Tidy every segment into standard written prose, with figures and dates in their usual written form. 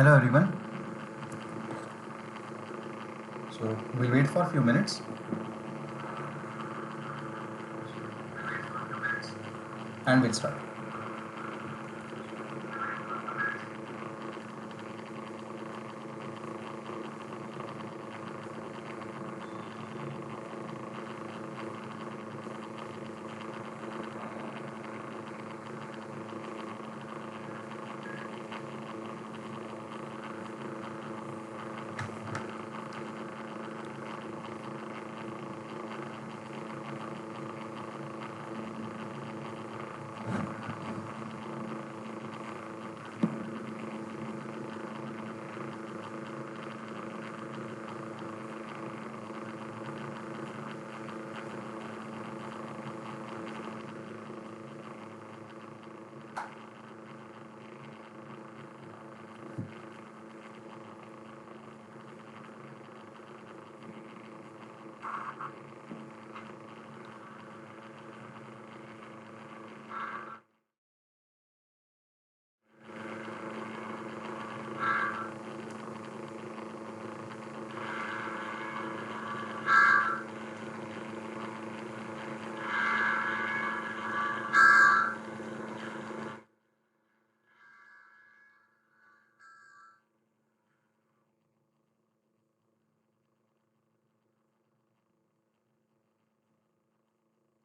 Hello everyone. So we'll wait for a few minutes and we'll start.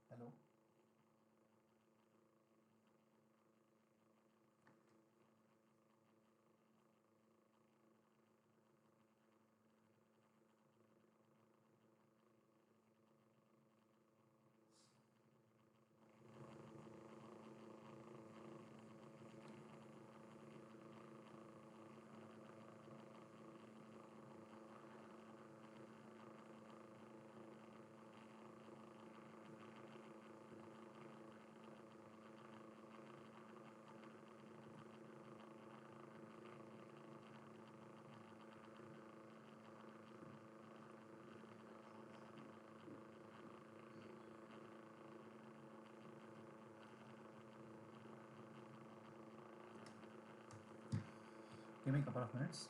Hello. Give me a couple of minutes.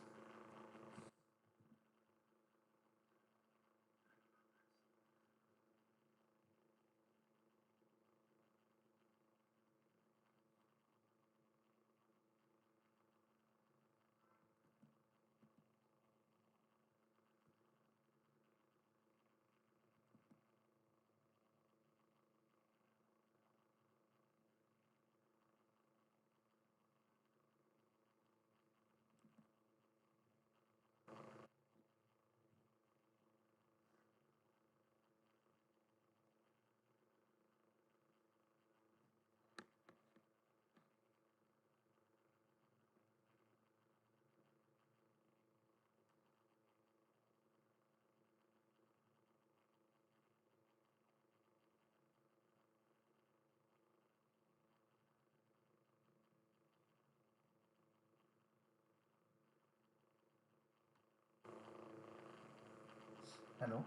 Hello.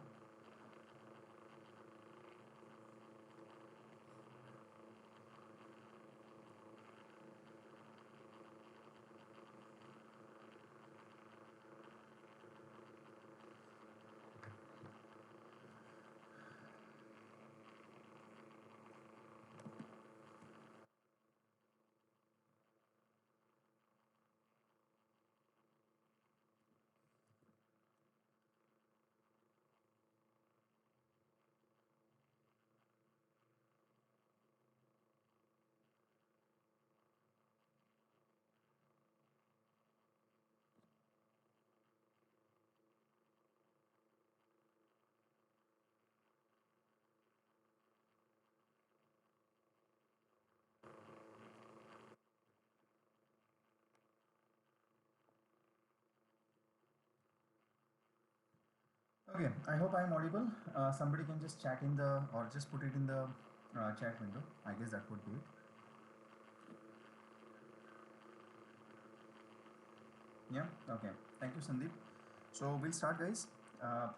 Okay, I hope I'm audible. Somebody can just chat in the or just put it in the chat window. I guess that would be it. Yeah. Okay. Thank you, Sandeep. So we'll start, guys.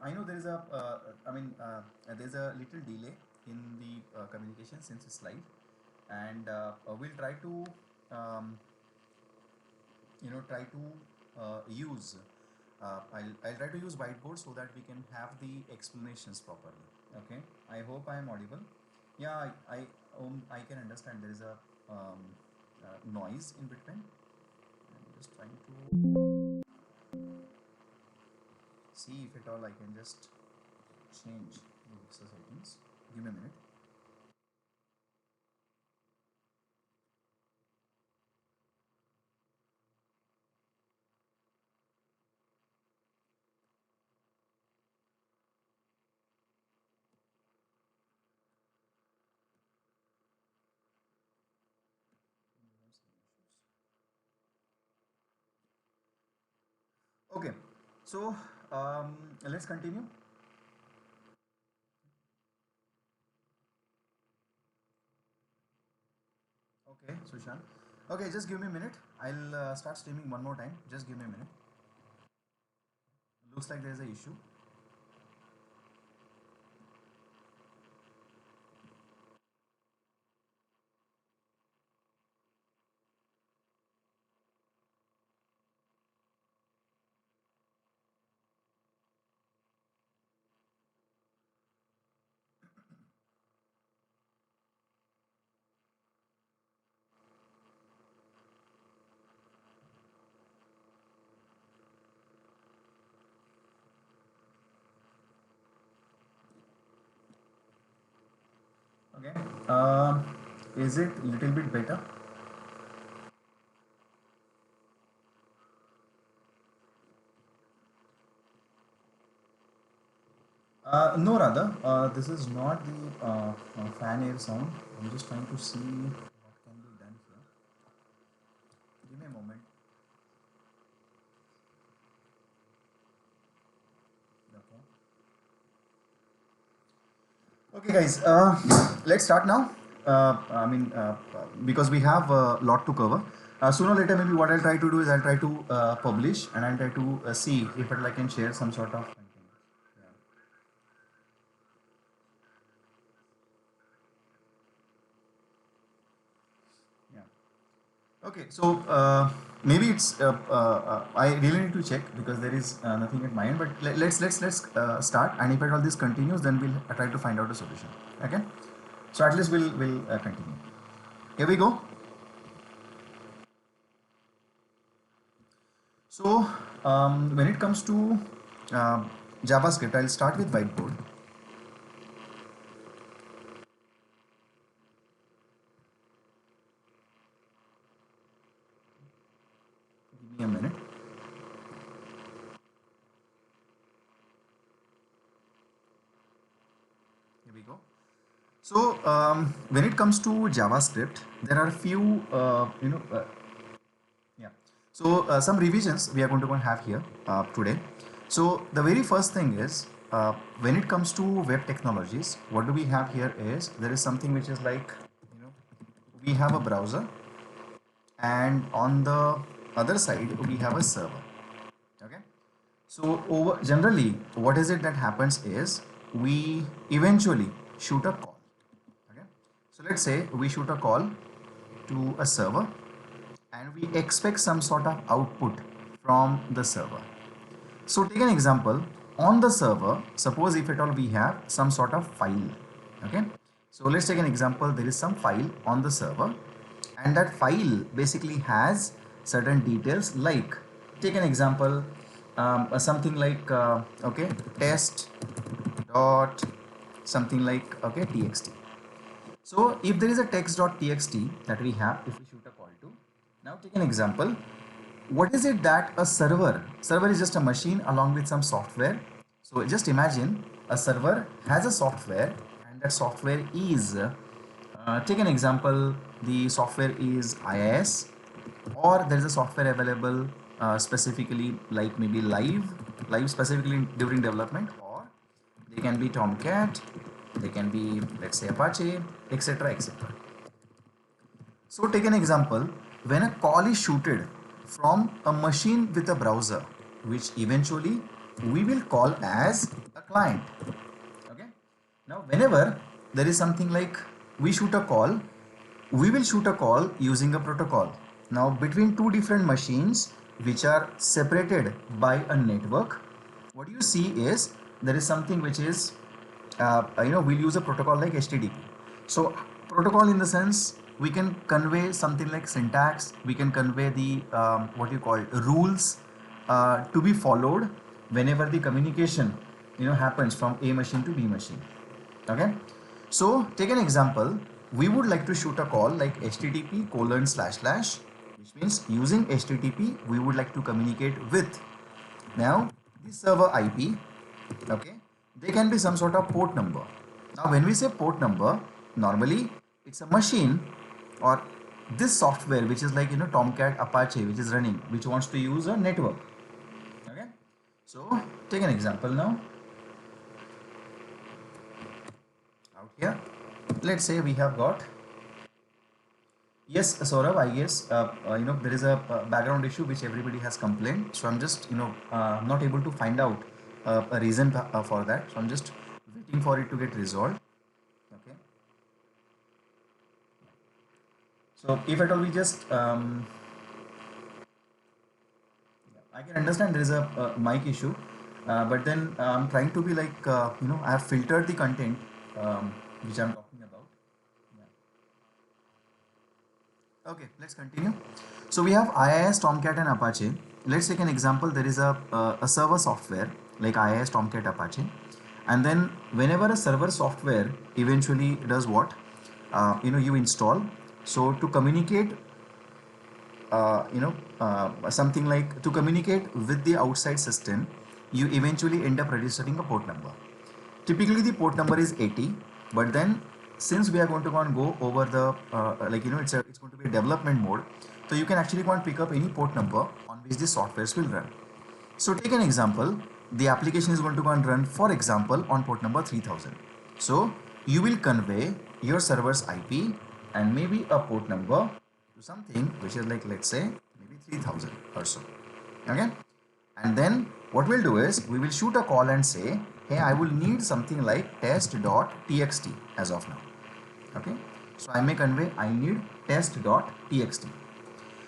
I know there is there's a little delay in the communication since it's live, and we'll try to, um, try to use. I'll try to use whiteboard so that we can have the explanations properly. Okay. I hope I am audible. Yeah, I can understand there is a noise in between. I'm just trying to see if at all I can just change the Alexa settings. Give me a minute. Okay, so let's continue. Okay, Sushant. Okay, just give me a minute. I'll start streaming one more time. Just give me a minute. Looks like there's a issue. Okay. Is it little bit better? No, rather, this is not the fan air sound. I'm just trying to see what can be done here. Give me a moment. Okay. Okay, guys, let's start now. Because we have a lot to cover. Sooner or later, maybe what I'll try to do is I'll try to publish and I'll try to see if I can share some sort of content. Yeah. Yeah. Okay, so maybe it's I really need to check because there is nothing at my end. But let's start, and if at all this continues, then we'll try to find out a solution. Okay, so at least we'll continue. Here we go. So when it comes to uh, JavaScript, I'll start with whiteboard. Give me a minute. Here we go. So when it comes to JavaScript, there are a few yeah. So some revisions we are going to have here today. So the very first thing is when it comes to web technologies, what do we have here is there is something which is like you know we have a browser, and on the other side we have a server. Okay. So over generally, what is it that happens is we eventually shoot a call. Okay. So let's say we shoot a call to a server and we expect some sort of output from the server. So take an example on the server. Suppose if at all we have some sort of file. Okay. So let's take an example. There is some file on the server, and that file basically has certain details. Like take an example, something like okay, test dot something like okay txt. So if there is a text.txt that we have, if we shoot a call to, now take an example. What is it that a server is just a machine along with some software. So just imagine a server has a software, and that software is take an example, the software is IIS, or there is a software available specifically like maybe live specifically during development, or they can be Tomcat, they can be let's say Apache, etc, etc. So take an example, when a call is shooted from a machine with a browser, which eventually we will call as a client. Okay. Now whenever there is something like we shoot a call, we will shoot a call using a protocol. Now between two different machines, which are separated by a network, what you see is there is something which is we'll use a protocol like HTTP. So protocol in the sense we can convey something like syntax, we can convey the what you call rules to be followed whenever the communication happens from A machine to B machine. Okay, so take an example. We would like to shoot a call like HTTP colon slash slash, which means using HTTP we would like to communicate with now the server IP. Okay, they can be some sort of port number. Now when we say port number, normally it's a machine or this software which is like Tomcat Apache which is running, which wants to use a network. Okay, so take an example now. Out here, let's say we have got, yes Saurabh, I guess there is a background issue which everybody has complained, so I'm just not able to find out a reason for that, so I'm just waiting for it to get resolved. Okay, so if at all we just I can understand there is a mic issue, but then I'm trying to be like I have filtered the content which I'm talking about. Yeah. Okay, let's continue. So we have IIS, Tomcat, and Apache. Let's take an example. There is a server software like IIS, Tomcat, Apache, and then whenever a server software eventually does what, you install. So to communicate something like to communicate with the outside system, you eventually end up registering a port number. Typically the port number is 80, but then since we are going to go and go over the it's going to be a development mode, so you can actually go and pick up any port number on which the softwares will run. So take an example, the application is going to go and run, for example, on port number 3000. So you will convey your server's IP and maybe a port number to something which is like, let's say maybe 3000 or so. Okay, and then what we'll do is we will shoot a call and say, hey, I will need something like test.txt as of now. Okay, so I may convey I need test.txt.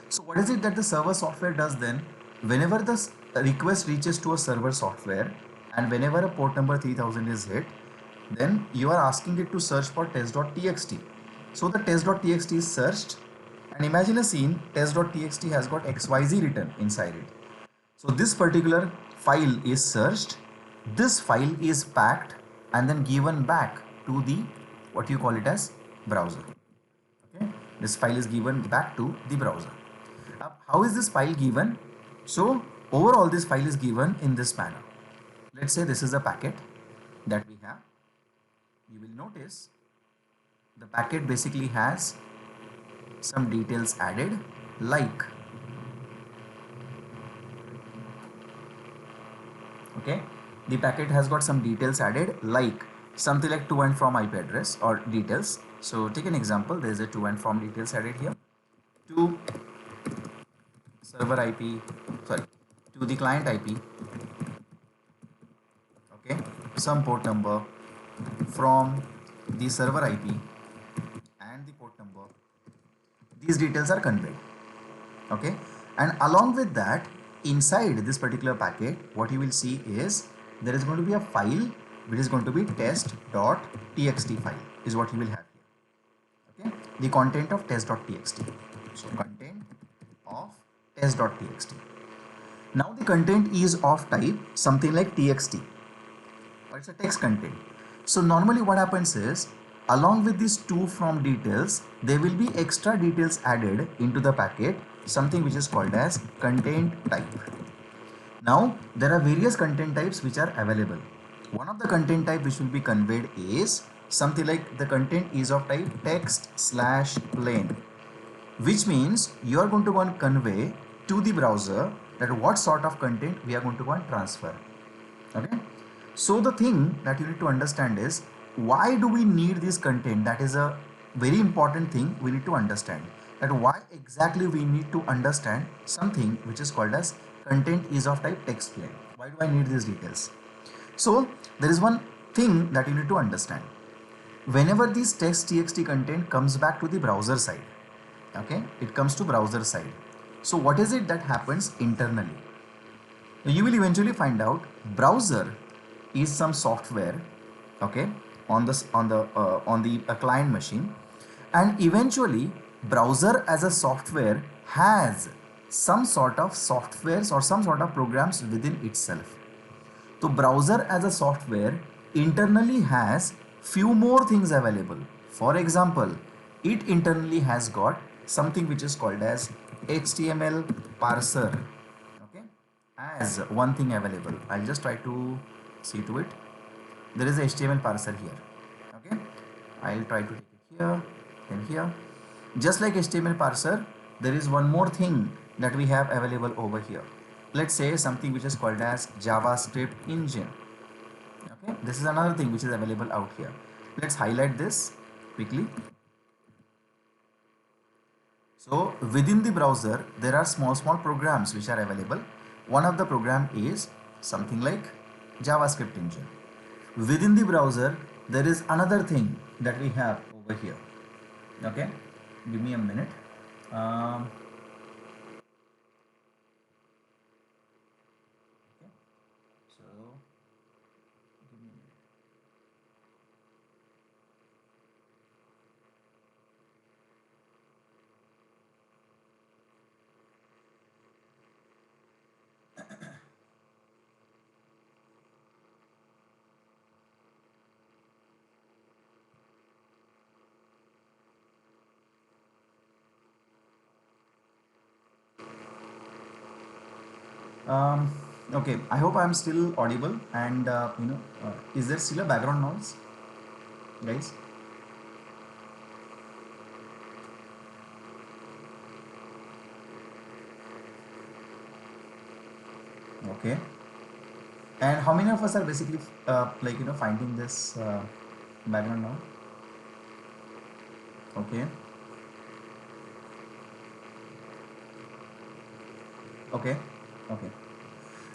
So what is it that the server software does then? Whenever the request reaches to a server software and whenever a port number 3000 is hit, then you are asking it to search for test.txt. So the test.txt is searched, and imagine a scene, test.txt has got XYZ written inside it. So this particular file is searched, this file is packed and then given back to the what you call it as browser. Okay, this file is given back to the browser. How is this file given? So overall this file is given in this manner. Let's say this is a packet that we have. You will notice the packet basically has some details added like, okay, the packet has got some details added like something like to and from IP address or details. So take an example, there is a to and from details added here, to server IP, sorry, to the client IP, okay, some port number from the server IP and the port number. These details are conveyed. Okay, and along with that, inside this particular packet, what you will see is there is going to be a file which is going to be test.txt file is what you will have here. Okay, the content of test.txt. So content of test.txt. Now the content is of type something like txt, or it's a text content. So normally what happens is, along with these to from details, there will be extra details added into the packet, something which is called as content type. Now there are various content types which are available. One of the content type which will be conveyed is something like the content is of type text/plain, which means you are going to go and convey to the browser that what sort of content we are going to go and transfer. Okay, so the thing that you need to understand is, why do we need this content? That is a very important thing we need to understand, that why exactly we need to understand something which is called as content is of type text plain. Why do I need these details? So there is one thing that you need to understand. Whenever this text txt content comes back to the browser side, okay, it comes to browser side. So what is it that happens internally? You will eventually find out browser is some software, okay, on the client machine, and eventually browser as a software has some sort of softwares or some sort of programs within itself. So browser as a software internally has few more things available. For example, it internally has got something which is called as HTML parser, okay, as one thing available. I'll just try to see to it. There is a HTML parser here, okay. I'll try to take it here and here. Just like HTML parser, there is one more thing that we have available over here. Let's say something which is called as JavaScript engine. Okay, this is another thing which is available out here. Let's highlight this quickly. So within the browser, there are small programs which are available. One of the program is something like JavaScript engine. Within the browser, there is another thing that we have over here. Okay, give me a minute. Um, okay. So give me a minute. Um, okay, I hope I'm still audible, and is there still a background noise, guys? Okay. And how many of us are basically finding this background now? Okay. Okay. Okay.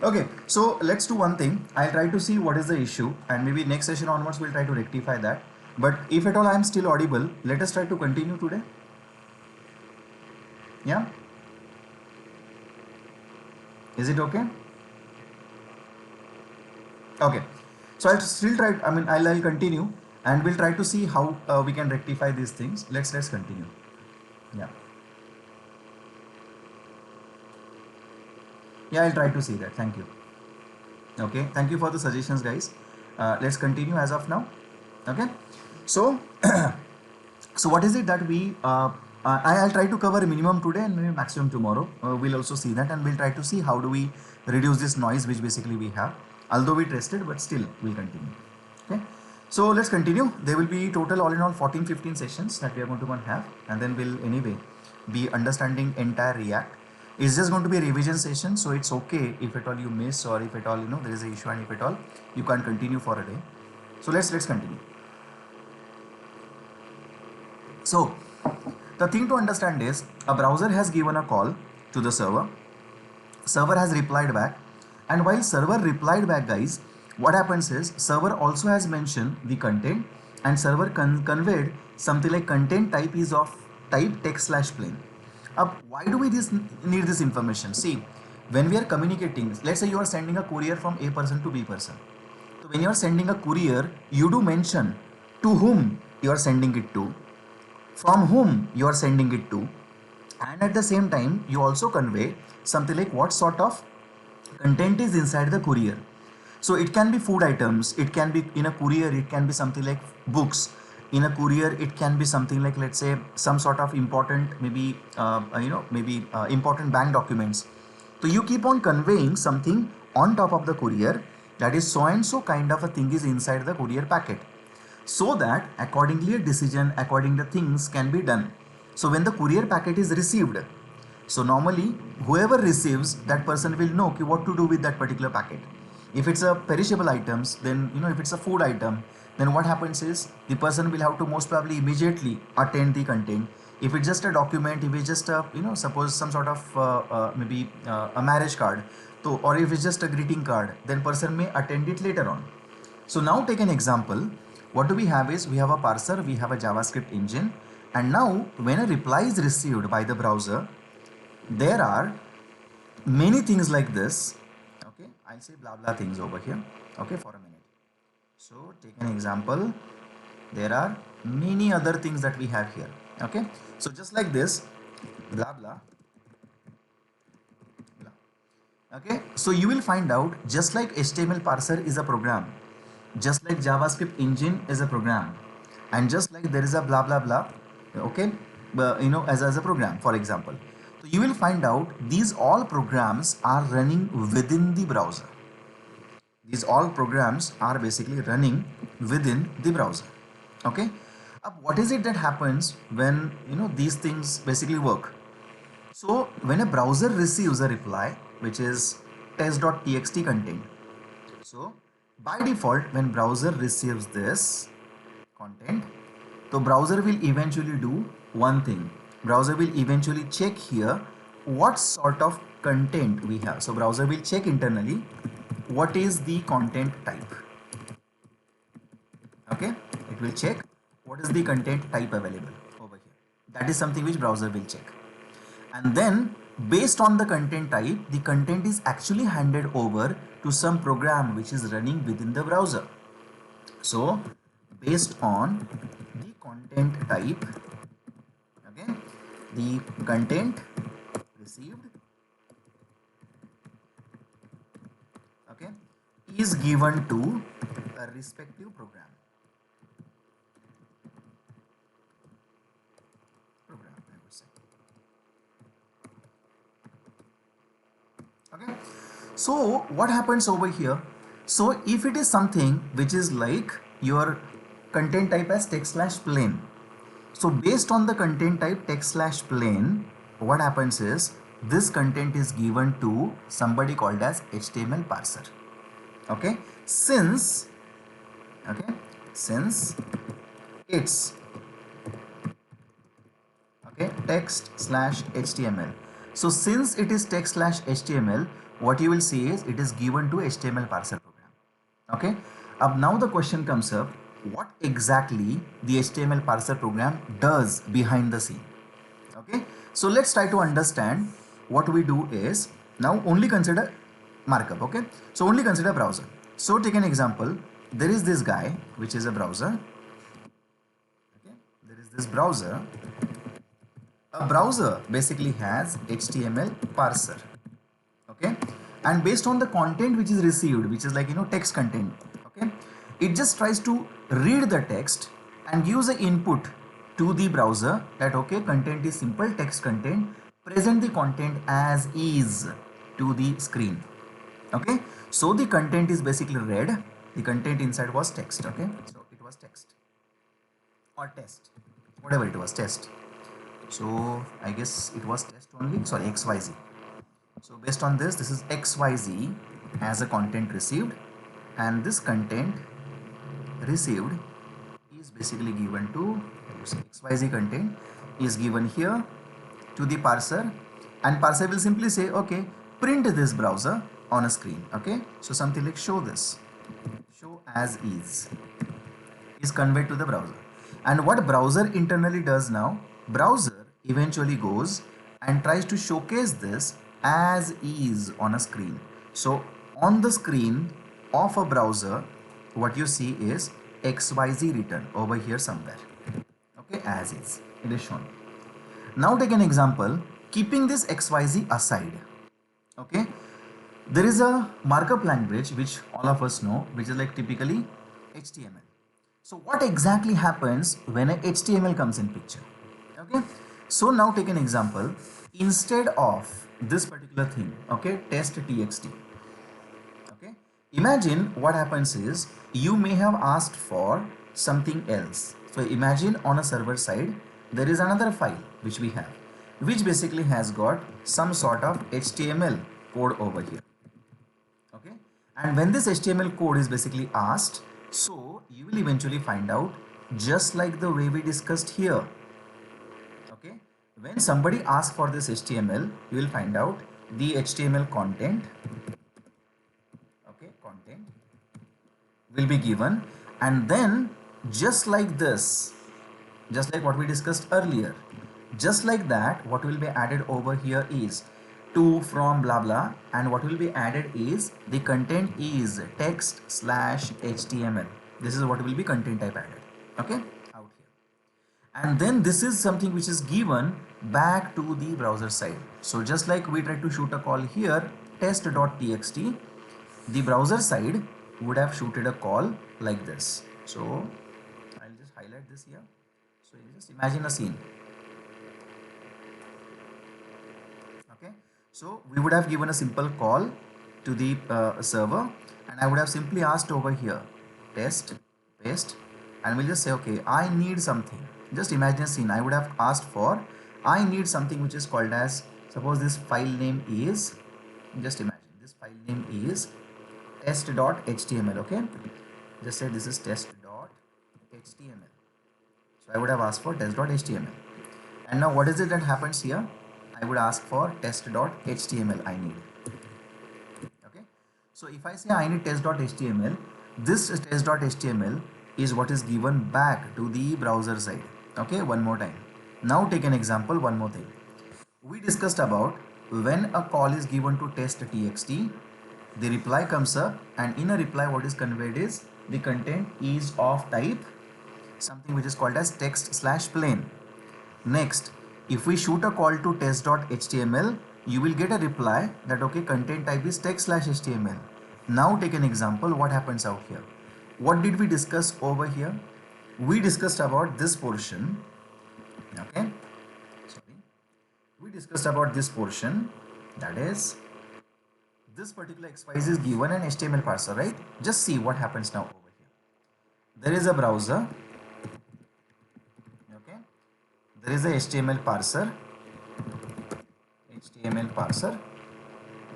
Okay. So let's do one thing. I'll try to see what is the issue, and maybe next session onwards we'll try to rectify that. But if at all I am still audible, let us try to continue today. Yeah. Is it okay? Okay. So I'll still try. I mean, I'll continue, and we'll try to see how we can rectify these things. Let's continue. Yeah. Yeah, I'll try to see that. Thank you. Okay, thank you for the suggestions, guys. Let's continue as of now. Okay, so so what is it that I'll try to cover minimum today and maybe maximum tomorrow. We'll also see that, and we'll try to see how do we reduce this noise which basically we have, although we tested, but still we'll continue. Okay, so let's continue. There will be total all in all 14-15 sessions that we are going to go and have, and then we'll anyway be understanding entire React. It's just going to be a revision session, so it's okay if at all you miss, or if at all there is an issue, and if at all you can't continue for a day. So let's continue. So the thing to understand is a browser has given a call to the server has replied back, and while server replied back, guys, what happens is server also has mentioned the content, and server conveyed something like content type is of type text/plain. Why do we need this information? See, when we are communicating, let's say you are sending a courier from A person to B person. So when you are sending a courier, you do mention to whom you are sending it to, from whom you are sending it to, and at the same time you also convey something like what sort of content is inside the courier. So it can be food items, it can be in a courier, it can be something like books. In a courier, it can be something like, let's say, some sort of important, maybe important bank documents. So you keep on conveying something on top of the courier, that is so and so kind of a thing is inside the courier packet, so that accordingly a decision according the things can be done. So when the courier packet is received, so normally whoever receives, that person will know what to do with that particular packet. If it's a perishable items, then if it's a food item, then what happens is the person will have to most probably immediately attend the content. If it's just a document, if it's just a suppose some sort of maybe a marriage card, so, or if it's just a greeting card, then person may attend it later on. So now take an example. What do we have is we have a parser, we have a JavaScript engine, and now when a reply is received by the browser, there are many things like this. Okay, I'll say blah blah things over here. Okay, for a minute. So take an example. There are many other things that we have here. Okay, so just like this, blah blah blah. Okay, so you will find out just like HTML parser is a program, just like JavaScript engine is a program, and just like there is a blah blah blah. Okay, as a program, for example. So you will find out these all programs are running within the browser. These all programs are basically running within the browser. Okay, what is it that happens when these things basically work? So when a browser receives a reply which is test.txt content, so by default when browser receives this content, the browser will eventually do one thing. Browser will eventually check here what sort of content we have. So browser will check internally what is the content type. Okay, it will check what is the content type available over here. That is something which browser will check, and then based on the content type, the content is actually handed over to some program which is running within the browser. So based on the content type, okay, the content received, okay, is given to a respective program, I would say. Okay, so what happens over here? So if it is something which is like your content type as text slash plain, so based on the content type text slash plain, what happens is this content is given to somebody called as HTML parser. Okay, since it's okay text slash HTML. So since it is text slash HTML, what you will see is it is given to HTML parser program. Okay, now the question comes up, what exactly the HTML parser program does behind the scene. Okay, so let's try to understand. What we do is now only consider markup. Okay, so only consider browser. So take an example, there is this guy which is a browser. Okay, there is this browser. A browser basically has HTML parser. Okay, and based on the content which is received, which is like text content, okay, it just tries to read the text and gives the input to the browser that okay, content is simple text content, present the content as is to the screen. Okay, so the content is basically read, the content inside was text. Okay, so it was text or test, whatever it was, test. So I guess it was test only, sorry, XYZ. So based on this, this is XYZ as a content received, and this content received is basically given to XYZ content is given here to the parser, and parser will simply say okay, print this browser on a screen. Okay, so something like show this, show as is conveyed to the browser. And what browser internally does now, browser eventually goes and tries to showcase this as is on a screen. So on the screen of a browser, what you see is XYZ written over here somewhere. Okay, as is, it is shown. Now take an example, keeping this XYZ aside. Okay, there is a markup language which all of us know, which is like typically HTML. So what exactly happens when a HTML comes in picture? Okay, so now take an example, instead of this particular thing, okay, test.txt. Okay, imagine what happens is you may have asked for something else. So imagine on a server side there is another file which we have, which basically has got some sort of HTML code over here. Okay, and when this HTML code is basically asked, so you will eventually find out just like the way we discussed here. Okay, when somebody asks for this HTML, you will find out the HTML content, okay, content will be given, and then just like this, just like what we discussed earlier, Just like that, what will be added over here is to, from, blah blah, and what will be added is the content is text slash HTML. This is what will be content type added. Okay, out here. And then this is something which is given back to the browser side. So just like we tried to shoot a call here, test.txt, the browser side would have shooted a call like this. So I'll just highlight this here. So you just imagine a scene. Okay, so we would have given a simple call to the server, and I would have simply asked over here test, paste, and we'll just say, okay, I need something. Just imagine a scene. I would have asked for, I need something which is called as, suppose this file name is, just imagine this file name is test.html. okay, just say this is test.html. So I would have asked for test.html, and now what is it that happens here? I would ask for test.html I need. Okay, so if I say I need test.html, this test.html is what is given back to the browser side. Okay, one more time. Now take an example, one more thing. We discussed about when a call is given to test.txt, the reply comes up, and in a reply what is conveyed is the content is of type something which is called as text slash plain. Next, if we shoot a call to test.html, you will get a reply that okay, content type is text slash html. Now take an example, what happens out here? What did we discuss over here? We discussed about this portion. Okay, sorry, we discussed about this portion, that is this particular XYZ is given an HTML parser, right? Just see what happens now over here. There is a browser. Okay, there is a HTML parser.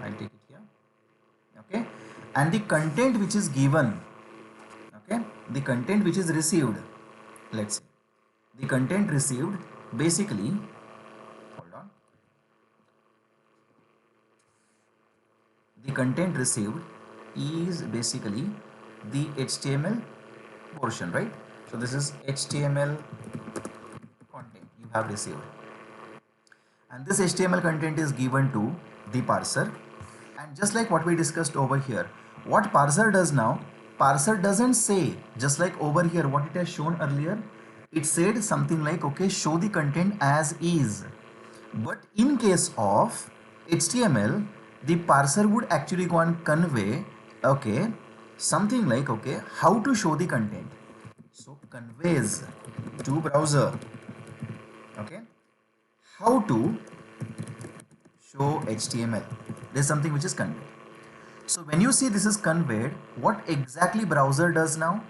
I'll take it here. Okay, and the content which is given, okay, the content which is received, let's say the content received basically, hold on, the content received is basically the HTML portion, right? So this is HTML content you have received, and this HTML content is given to the parser. And just like what we discussed over here, what parser does now, parser doesn't say, just like over here what it has shown earlier, it said something like okay, show the content as is. But in case of HTML, the parser would actually go and convey okay, something like okay, how to show the content. So conveys to browser, okay, how to show HTML. There's something which is conveyed. So when you see this is conveyed, what exactly browser does now?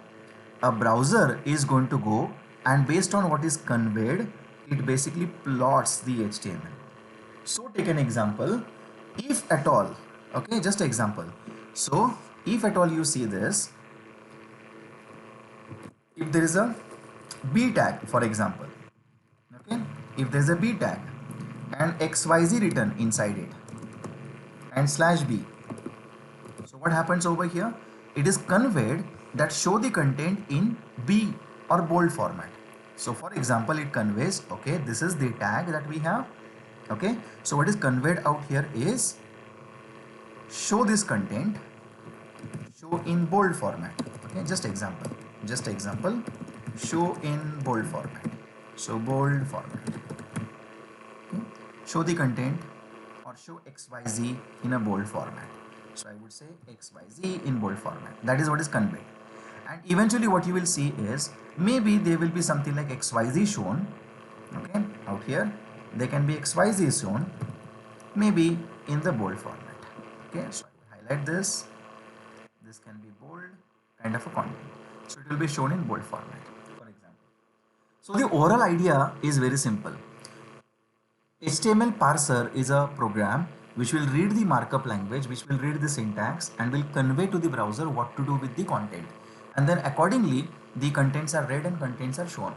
A browser is going to go and based on what is conveyed, it basically plots the HTML. So take an example, if at all, okay, just an example. So if at all you see this, if there is a B tag, for example, okay, if there is a B tag and XYZ written inside it and slash B, so what happens over here? It is conveyed that show the content in B or bold format. So for example, it conveys okay, this is the tag that we have. Okay, so what is conveyed out here is show this content, show in bold format. Okay, just example, show in bold format. So bold format. Okay, show the content or show XYZ in a bold format. So I would say XYZ in bold format. That is what is conveyed. And eventually what you will see is maybe there will be something like XYZ shown. Okay, out here there can be XYZ shown maybe in the bold format. Okay, so I will highlight this. This can be bold kind of a content. So it will be shown in bold format, for example. So the overall idea is very simple. HTML parser is a program which will read the markup language, which will read the syntax and will convey to the browser what to do with the content. And then accordingly, the contents are read and contents are shown.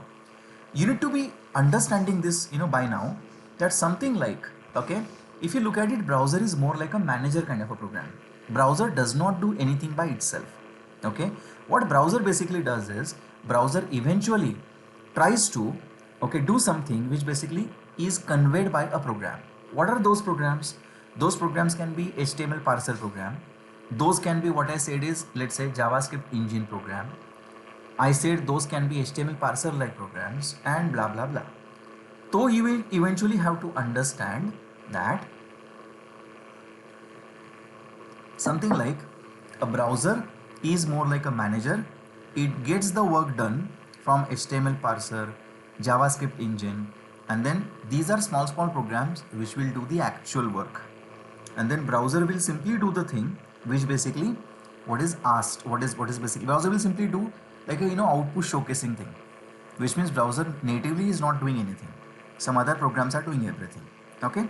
You need to be understanding this, by now, that something like, okay, if you look at it, browser is more like a manager kind of a program. Browser does not do anything by itself. Okay, what browser basically does is, browser eventually tries to, okay, do something which basically is conveyed by a program. What are those programs? Those programs can be HTML parser program. Those can be what I said is, let's say, JavaScript engine program. I said those can be HTML parser like programs and blah blah blah. So you will eventually have to understand that something like a browser is more like a manager. It gets the work done from HTML parser, JavaScript engine, and then these are small programs which will do the actual work. And then browser will simply do the thing which basically what is asked, what is basically browser will simply do like a output showcasing thing, which means browser natively is not doing anything. Some other programs are doing everything. Okay.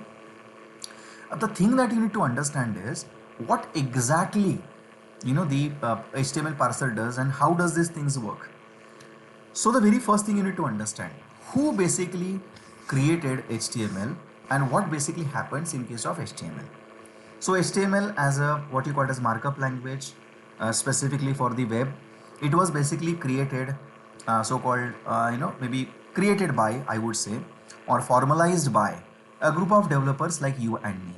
The thing that you need to understand is what exactly the HTML parser does and how does these things work. So the very first thing you need to understand who basically created HTML and what basically happens in case of HTML. So HTML as a what you call as markup language, specifically for the web, it was basically created, so-called maybe created by, I would say, or formalized by a group of developers like you and me.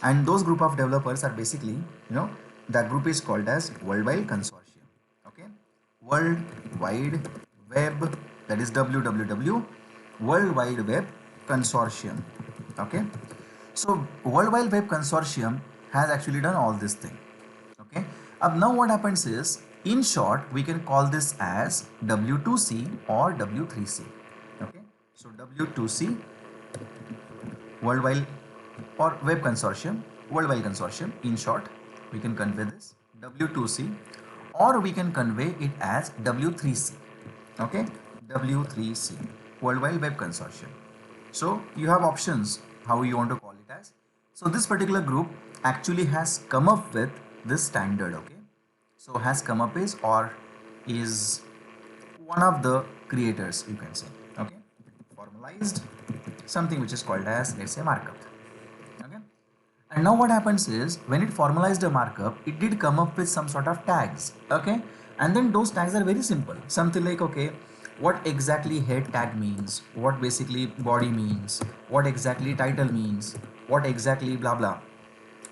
And those group of developers are basically, that group is called as World Wide Consortium. Okay, World Wide Web, that is WWW, World Wide Web Consortium. Okay, so World Wide Web Consortium has actually done all this thing. Okay, now what happens is, in short, we can call this as W2C or W3C. Okay, so W2C, World Wide or Web Consortium, World Wide Consortium, in short, we can convey this W2C, or we can convey it as W3C. Okay, W3C, World Wide Web Consortium. So you have options how you want to call it as. So this particular group actually has come up with this standard. Okay, so has come up is or is one of the creators, you can say. Okay, formalized something which is called as, let's say, markup. Okay, and now what happens is when it formalized a markup, it did come up with some sort of tags. Okay, and then those tags are very simple, something like, okay, what exactly head tag means, what basically body means, what exactly title means, what exactly blah blah,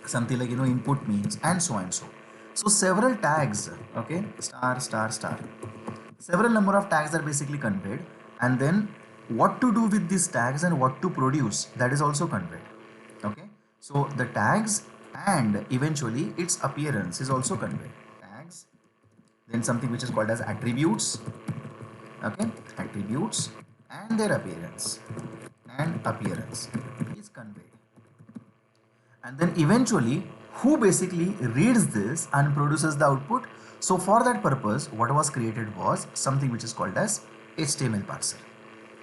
something like input means, and so and so. So several tags, okay, star star star, several number of tags are basically conveyed, and then what to do with these tags and what to produce, that is also conveyed. Okay, so the tags and eventually its appearance is also conveyed. Tags, then something which is called as attributes. Okay, attributes and their appearance, and appearance is conveyed. And then eventually who basically reads this and produces the output. So for that purpose, what was created was something which is called as HTML parser.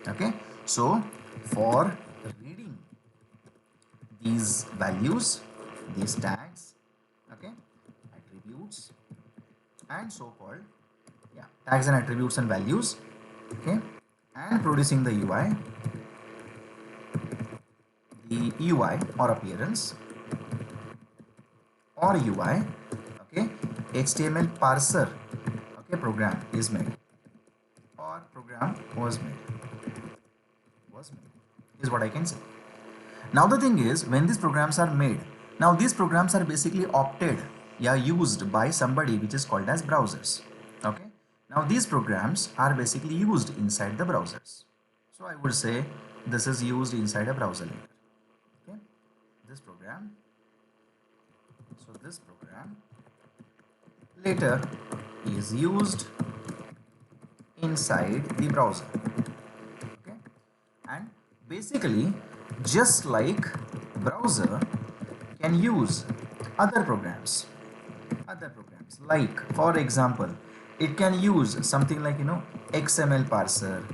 Okay, so for reading these values, these tags, okay, attributes and so called, yeah, tags and attributes and values, okay, and producing the UI or appearance or UI, okay, HTML parser, okay, program is made or program was made is what I can say. Now the thing is, when these programs are made, now these programs are basically opted, yeah, used by somebody which is called as browsers. Okay, now these programs are basically used inside the browsers. So I would say this is used inside a browser later. Okay, this program, so this program later is used inside the browser. Okay, and basically just like browser can use other programs like, for example, it can use something like XML parser,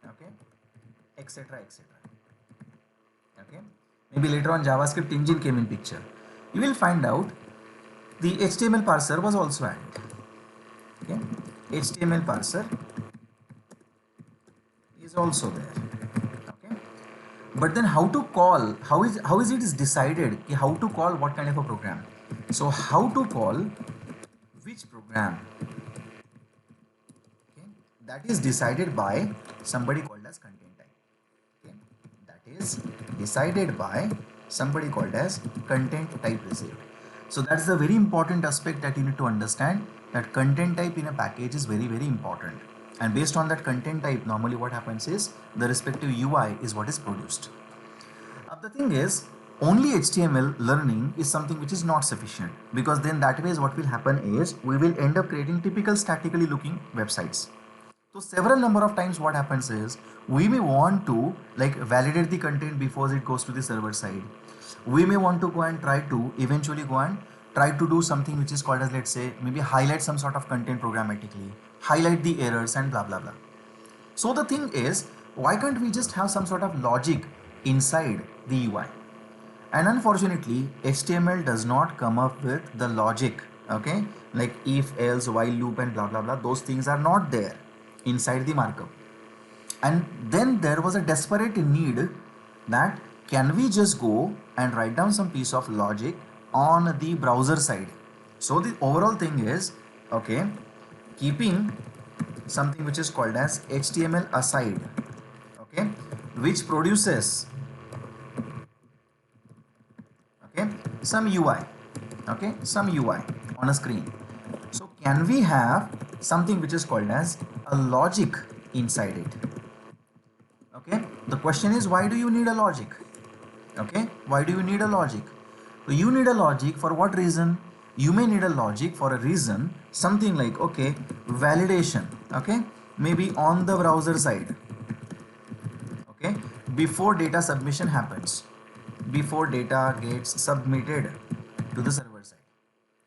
okay, etc etc. Okay, maybe later on JavaScript engine came in picture, you will find out the HTML parser was also added. Okay, HTML parser is also there. Okay, but then how to call, how is it is decided how to call what kind of a program. So how to call which program, okay, that is decided by somebody called as content type. Okay, that is decided by somebody called as content type received. So that's the very important aspect that you need to understand, that content type in a package is very, very important. And based on that content type, normally what happens is the respective UI is what is produced. The thing is, only HTML learning is something which is not sufficient, because then that way what will happen is we will end up creating typical statically looking websites. So several number of times what happens is we may want to like validate the content before it goes to the server side. We may want to go and try to eventually go and try to do something which is called as, let's say, maybe highlight some sort of content programmatically, highlight the errors and blah blah blah. So the thing is, why can't we just have some sort of logic inside the UI? And unfortunately, HTML does not come up with the logic, okay? Like if, else, while loop and blah blah blah, those things are not there inside the markup. And then there was a desperate need that can we just go and write down some piece of logic on the browser side. So the overall thing is, okay, keeping something which is called as HTML aside, okay, which produces, okay, some UI, okay, some UI on a screen. So can we have something which is called as a logic inside it? Okay, the question is, why do you need a logic? Okay, why do you need a logic? So you need a logic for what reason? You may need a logic for a reason, something like, okay, validation, okay, maybe on the browser side, okay, before data submission happens, before data gets submitted to the server side.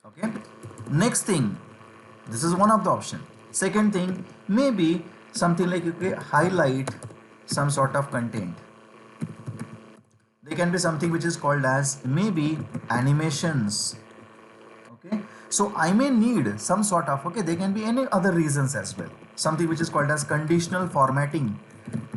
Okay, next thing, this is one of the option. Second thing, maybe something like, okay, highlight some sort of content. They can be something which is called as maybe animations. Okay, so I may need some sort of, okay, they can be any other reasons as well, something which is called as conditional formatting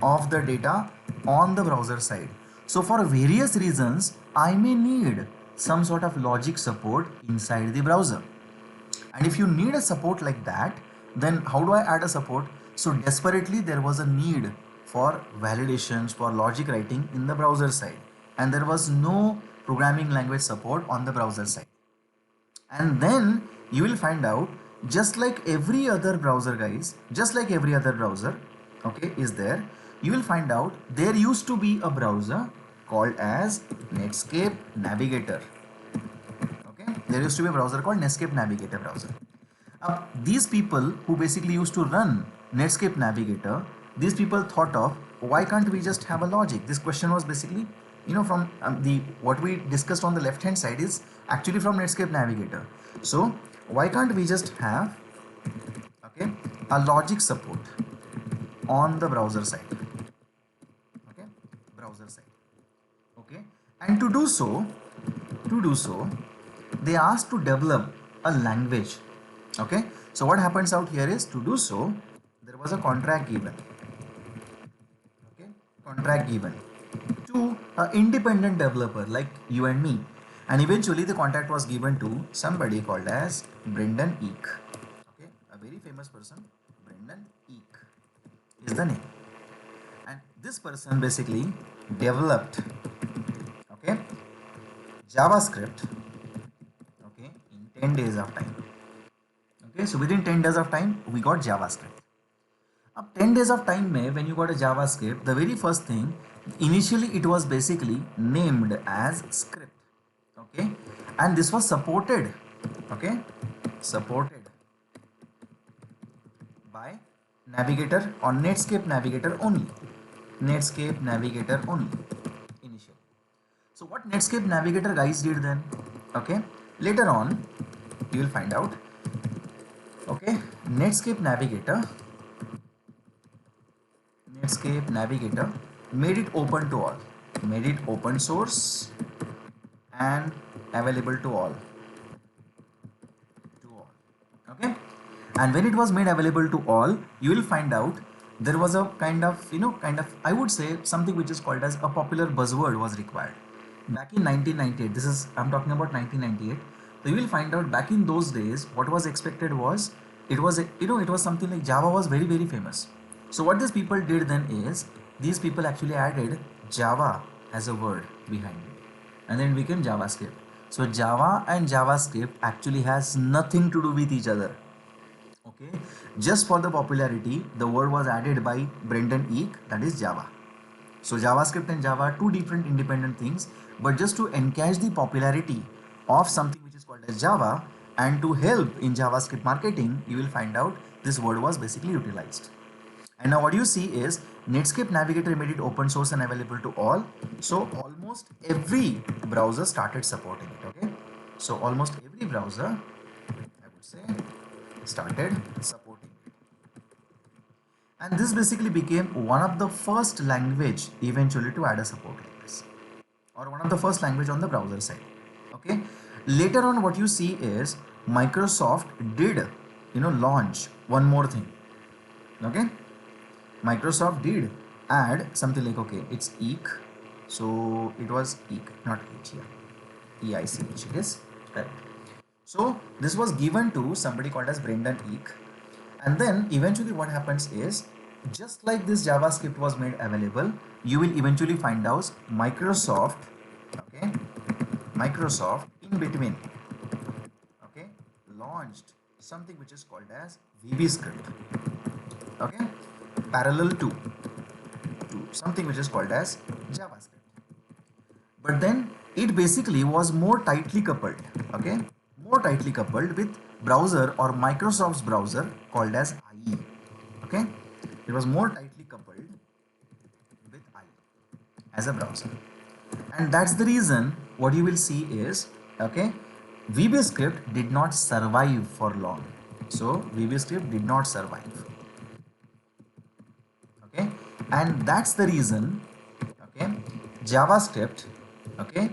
of the data on the browser side. So for various reasons I may need some sort of logic support inside the browser. And if you need a support like that, then how do I add a support? So desperately there was a need for validations, for logic writing in the browser side, and there was no programming language support on the browser side. And then you will find out, just like every other browser, guys, just like every other browser, okay, is there, you will find out there used to be a browser called as Netscape Navigator. Okay, there used to be a browser called Netscape Navigator browser. These people who basically used to run Netscape Navigator, these people thought of, why can't we just have a logic? This question was basically, you know, from the what we discussed on the left hand side is actually from Netscape Navigator. So why can't we just have, okay, a logic support on the browser side, okay, browser side, okay, and to do so, they asked to develop a language. Okay, so what happens out here is, to do so there was a contract given, okay, contract given to an independent developer like you and me, and eventually the contract was given to somebody called as Brendan Eek. Okay, a very famous person, Brendan Eek is the name, and this person basically developed, okay, JavaScript, okay, in 10 days of time. Okay, so within 10 days of time we got JavaScript. Up 10 days of time mein, when you got a JavaScript, the very first thing, initially it was basically named as script, okay, and this was supported, okay, supported by Navigator or Netscape Navigator only, Netscape Navigator only initially. So what Netscape Navigator guys did then, okay, later on you will find out, okay, Netscape Navigator made it open to all, made it open source and available to all, okay, and when it was made available to all, you will find out there was a kind of, I would say something which is called as a popular buzzword was required back in 1998. This is, I'm talking about 1998. So you will find out back in those days what was expected was, it was it was something like Java was very, very famous. So what these people did then is, these people actually added Java as a word behind it, and then it became JavaScript. So Java and JavaScript actually has nothing to do with each other. Okay, just for the popularity, the word was added by Brendan Eek, that is Java. So JavaScript and Java are two different independent things, but just to encash the popularity of something which is called as Java and to help in JavaScript marketing, you will find out this word was basically utilized. And now what you see is Netscape Navigator made it open source and available to all. So almost every browser started supporting it. Okay, so almost every browser, I would say, started supporting it. And this basically became one of the first language eventually to add a support like this, or one of the first language on the browser side. Okay, later on what you see is Microsoft did launch one more thing. Okay, Microsoft did add something like, okay, it's EEC, so it was EEC, not H here, EICH, it is correct. So this was given to somebody called as Brendan Eek, and then eventually what happens is, just like this JavaScript was made available, you will eventually find out Microsoft, okay, Microsoft in between, okay, launched something which is called as VB script, okay, parallel to something which is called as JavaScript. But then it basically was more tightly coupled, okay, more tightly coupled with browser or Microsoft's browser called as IE, okay. It was more tightly coupled with IE as a browser, and that's the reason what you will see is, okay, VBScript did not survive for long. So VBScript did not survive, okay, and that's the reason, okay, JavaScript, okay,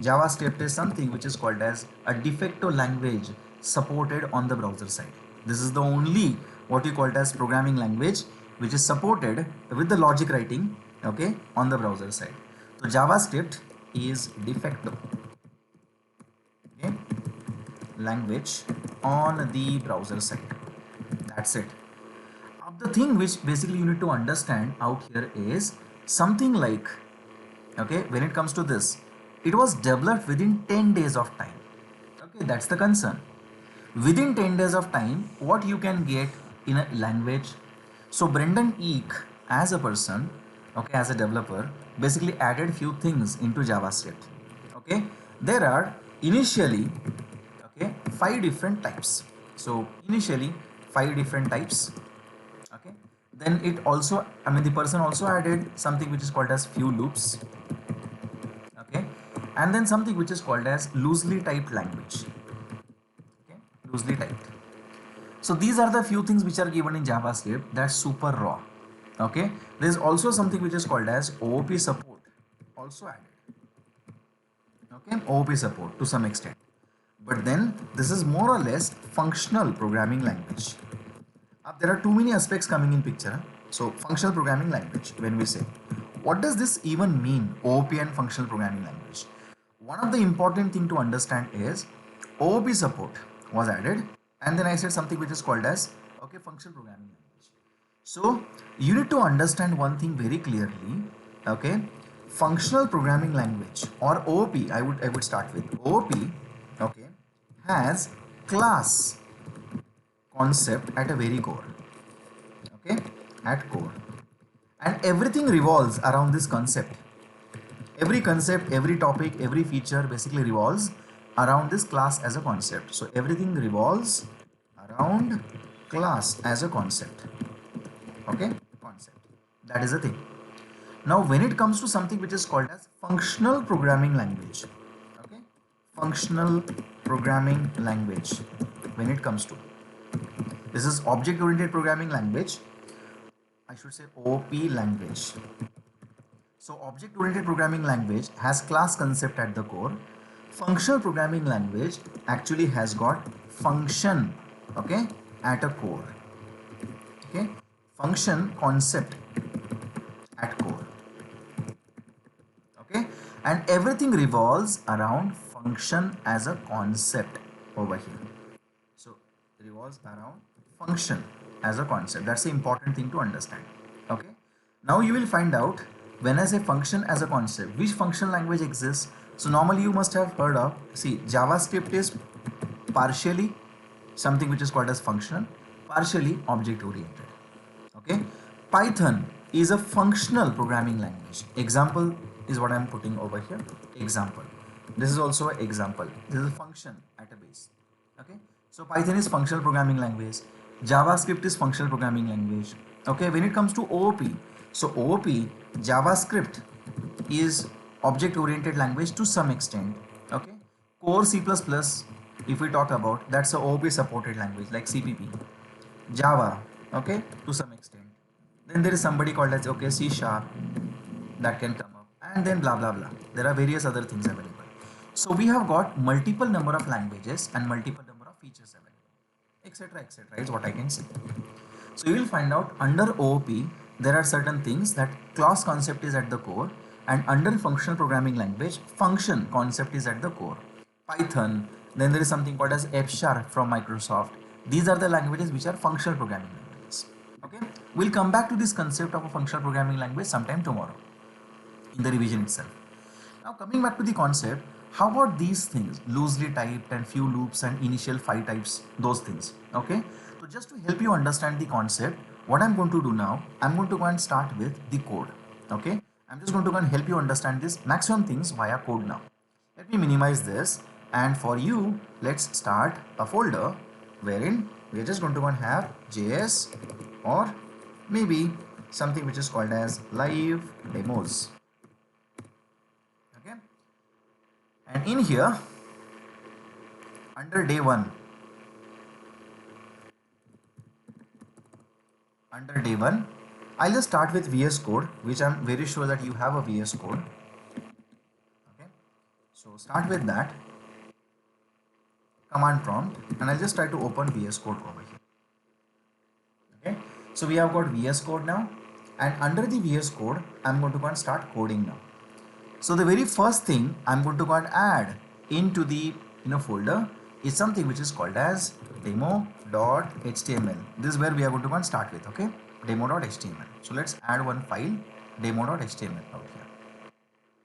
JavaScript is something which is called as a de facto language supported on the browser side. This is the only what you call it as programming language which is supported with the logic writing, okay, on the browser side. So JavaScript is de facto, okay, language on the browser side. That's it. The thing which basically you need to understand out here is something like, okay, when it comes to this, it was developed within 10 days of time. Okay, that's the concern. Within 10 days of time, what you can get in a language. So Brendan Eek as a person, okay, as a developer, basically added few things into JavaScript. Okay, there are initially, okay, 5 different types. So initially 5 different types, okay. Then it also, I mean, the person also added something which is called as few loops, okay, and then something which is called as loosely typed language, okay, loosely typed. So these are the few things which are given in JavaScript, that's super raw, okay. There is also something which is called as OOP support also added, okay, OOP support to some extent, but then this is more or less functional programming language. There are too many aspects coming in picture. So functional programming language, when we say, what does this even mean, OOP and functional programming language? One of the important thing to understand is OOP support was added, and then I said something which is called as, okay, functional programming language. So you need to understand one thing very clearly, okay. Functional programming language or OOP, I would start with OOP, okay, has class concept at a very core, okay, at core, and everything revolves around this concept. Every concept, every topic, every feature basically revolves around this class as a concept. So everything revolves around class as a concept, okay, concept. That is the thing. Now when it comes to something which is called as functional programming language, okay, functional programming language, when it comes to, this is object oriented programming language, I should say OP language. So object oriented programming language has class concept at the core. Functional programming language actually has got function, okay, at a core, okay, function concept at core, okay, and everything revolves around function as a concept over here. So revolves around function as a concept. That's the important thing to understand, okay. Now you will find out when I say function as a concept, which function language exists? So normally you must have heard of, see, JavaScript is partially something which is called as functional, partially object oriented. Okay, Python is a functional programming language. Example is what I'm putting over here. Example, this is also an example. This is a function at a base. Okay, so Python is functional programming language, JavaScript is functional programming language. Okay, when it comes to OOP, so OOP, JavaScript is object oriented language to some extent. Okay, core C++, if we talk about, that's a OOP supported language like CPP. Java, okay, to some extent. Then there is somebody called as, okay, C sharp, that can come up, and then blah blah blah. There are various other things available. So we have got multiple number of languages and multiple number of features available, etc. is what I can say. So you will find out under OOP there are certain things that class concept is at the core, and under functional programming language function concept is at the core. Python, then there is something called as F# from Microsoft. These are the languages which are functional programming languages. Okay, we'll come back to this concept of a functional programming language sometime tomorrow in the revision itself. Now coming back to the concept, how about these things, loosely typed and few loops and initial 5 types, those things. Okay, so just to help you understand the concept, what I'm going to do now, I'm going to go and start with the code. Okay, I'm just going to go and help you understand this maximum things via code now. Let me minimize this, and for you, let's start a folder wherein we're just going to go and have JS, or maybe something which is called as live demos. Okay, and in here under day 1, I'll just start with VS Code, which I'm very sure that you have a VS Code. Okay, so start with that command prompt, and I'll just try to open VS Code over here. Okay, so we have got VS Code now, and under the VS Code I'm going to go and start coding now. So the very first thing I'm going to go and add into the folder is something which is called as demo.html. This is where we are going to go and start with. Okay, demo.html. So let's add one file, demo.html out here.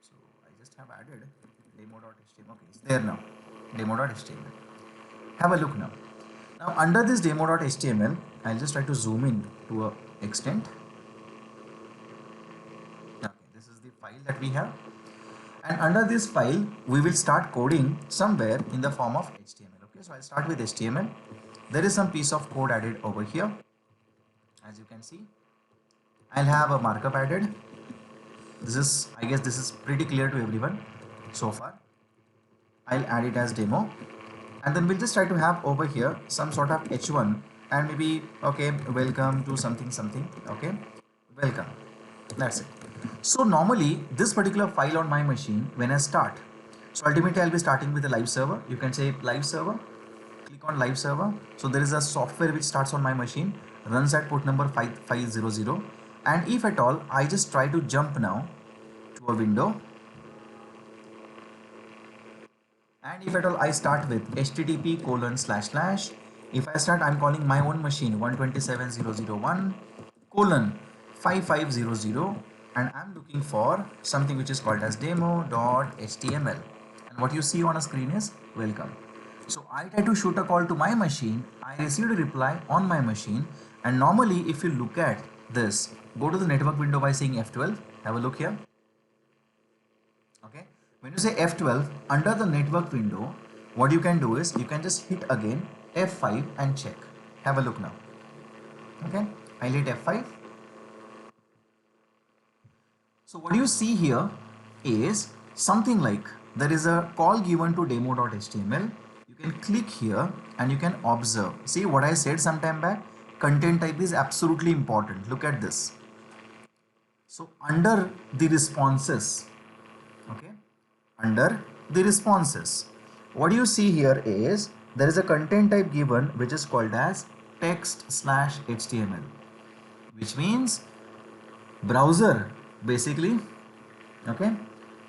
So I just have added demo.html. Okay, it's there now, demo.html. Have a look now. Now under this demo.html, I'll just try to zoom in to a extent. Okay, this is the file that we have, and under this file we will start coding somewhere in the form of HTML. Okay, so I'll start with HTML. There is some piece of code added over here, as you can see. I'll have a markup added. This is, I guess this is pretty clear to everyone so far. I'll add it as demo, and then we'll just try to have over here some sort of h1, and maybe, okay, welcome to something. Okay, welcome, that's it. So normally this particular file on my machine, when I start, so ultimately I'll be starting with a live server. You can say live server, click on live server. So there is a software which starts on my machine, runs at port number 5500, and if at all I just try to jump now to a window, and if at all I start with http:// if I start, I'm calling my own machine 127.0.0.1:5500, and I'm looking for something which is called as demo.html, and what you see on a screen is welcome. So I try to shoot a call to my machine, I received a reply on my machine, and normally if you look at this, go to the network window by saying F12, have a look here. Okay, when you say F12 under the network window, what you can do is you can just hit again F5 and check. Have a look now. Okay, I'll hit F5. So what you see here is something like there is a call given to demo.html. You can click here and you can observe. See what I said some time back, content type is absolutely important. Look at this. So under the responses, okay, under the responses, what you see here is there is a content type given which is called as text/html, which means browser basically. Okay,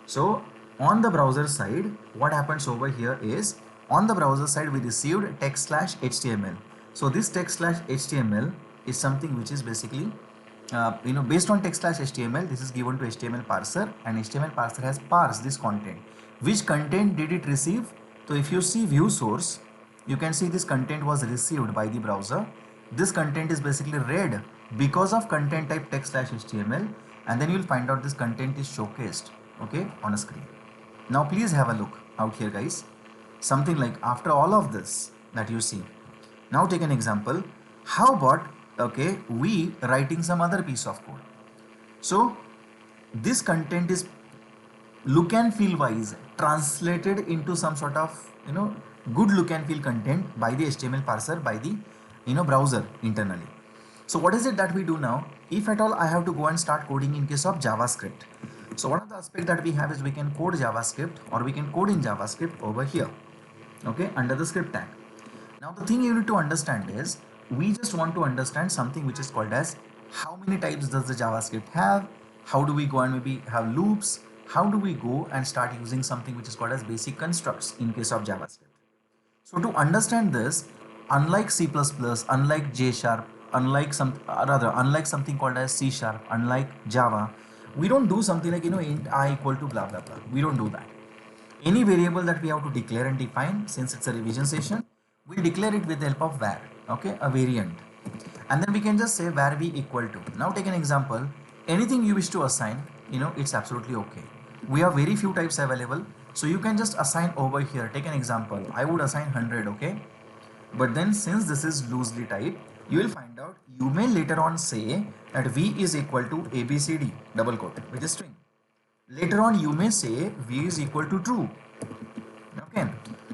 so on the browser side, what happens over here is on the browser side we received text/html. So this text/html is something which is basically based on text slash HTML, this is given to HTML parser, and HTML parser has parsed this content. Which content did it receive? So if you see view source, you can see this content was received by the browser. This content is basically read because of content type text slash HTML, and then you will find out this content is showcased, okay, on a screen. Now please have a look out here, guys. Something like after all of this that you see. Now take an example. How about, okay, we writing some other piece of code. So this content is look and feel wise translated into some sort of good look and feel content by the HTML parser, by the browser internally. So what is it that we do now? If at all I have to go and start coding in case of JavaScript, so one of the aspects that we have is we can code JavaScript, or we can code in JavaScript over here, okay, under the script tag. Now the thing you need to understand is we just want to understand something which is called as how many types does the JavaScript have, how do we go and maybe have loops, how do we go and start using something which is called as basic constructs in case of JavaScript. So to understand this, unlike C++, unlike J sharp, unlike something called as C sharp, unlike Java, we don't do something like int I equal to blah blah blah. We don't do that. Any variable that we have to declare and define, since it's a revision session, we'll declare it with the help of var, okay, a variant, and then we can just say var v equal to. Now take an example. Anything you wish to assign, it's absolutely okay. We have very few types available, so you can just assign over here. Take an example. I would assign 100, okay, but then since this is loosely typed, you will find out you may later on say that v is equal to abcd double quote, which is string. Later on you may say v is equal to true, okay.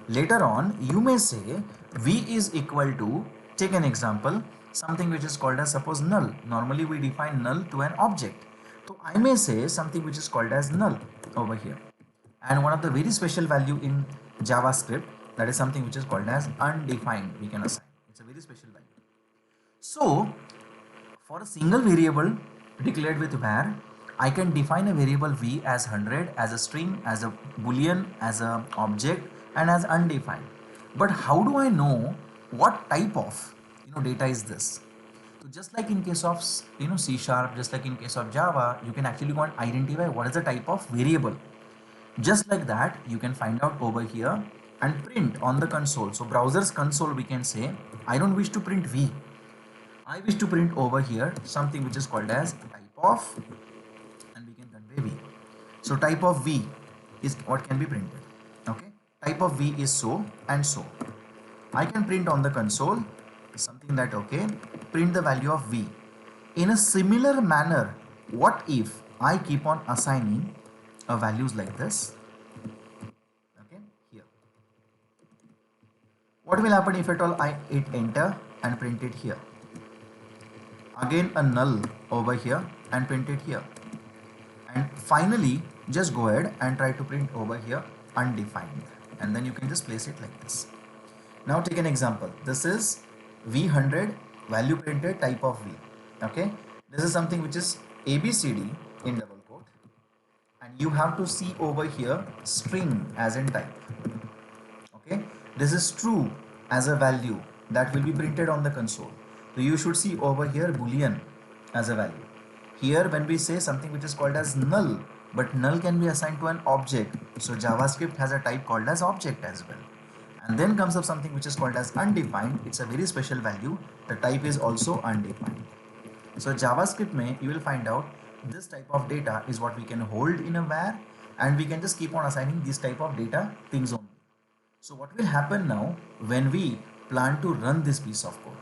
Later on you may say v is equal to, take an example, something which is called as suppose null. Normally we define null to an object, so I may say something which is called as null over here. And one of the very special value in JavaScript, that is something which is called as undefined, we can assign. It's a very special value. So for a single variable declared with var, I can define a variable v as 100, as a string, as a boolean, as a object, and as undefined. But how do I know what type of data is this? So just like in case of C sharp, just like in case of Java, you can actually go and identify what is the type of variable. Just like that, you can find out over here and print on the console. So browser's console, we can say I don't wish to print v, I wish to print over here something which is called as type of, and we can convey v. So type of v is what can be printed, okay. Type of v is so and so. I can print on the console something that, okay, print the value of v. In a similar manner, what if I keep on assigning values like this, okay, here? What will happen if at all I hit enter and print it here? Again a null over here and print it here, and finally just go ahead and try to print over here undefined, and then you can just place it like this. Now take an example. This is v100 value printed type of v, okay. This is something which is abcd in double quote, and you have to see over here string as in type, okay. This is true as a value that will be printed on the console. So you should see over here boolean as a value. Here when we say something which is called as null, but null can be assigned to an object, so JavaScript has a type called as object as well. And then comes up something which is called as undefined. It's a very special value. The type is also undefined. So JavaScript may, you will find out this type of data is what we can hold in a var, and we can just keep on assigning this type of data things only. So what will happen now when we plan to run this piece of code?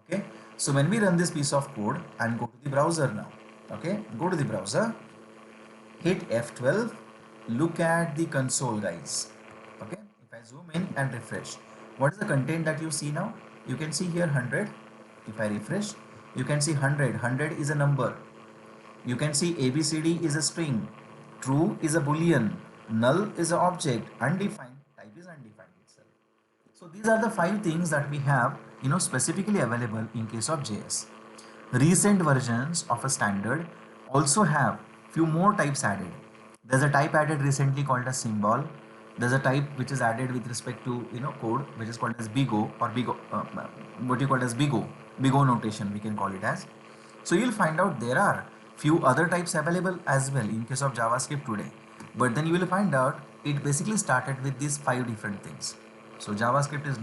Okay, so when we run this piece of code and go to the browser now, okay, go to the browser, hit F12, look at the console, guys, okay. If I zoom in and refresh, what is the content that you see now? You can see here 100. If I refresh, you can see 100 is a number. You can see abcd is a string, true is a boolean, null is an object, undefined type is undefined itself. So these are the 5 things that we have specifically available in case of JS. Recent versions of a standard also have few more types added. There's a type added recently called as symbol. There's a type which is added with respect to code, which is called as bigo, or bigo, what you call as bigo notation, we can call it as. So you'll find out there are few other types available as well in case of JavaScript today. But then you will find out it basically started with these 5 different things. So JavaScript is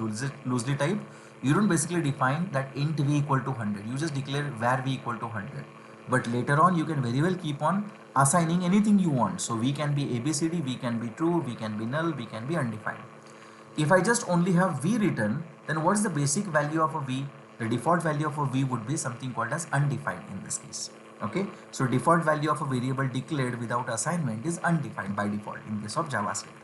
loosely typed. You don't basically define that int v equal to 100. You just declare var v equal to 100. But later on you can very well keep on assigning anything you want. So v can be abcd, v can be true, v can be null, v can be undefined. If I just only have v written, then what's the basic value of a v? The default value of a v would be something called as undefined in this case. Okay, so default value of a variable declared without assignment is undefined by default in case of JavaScript.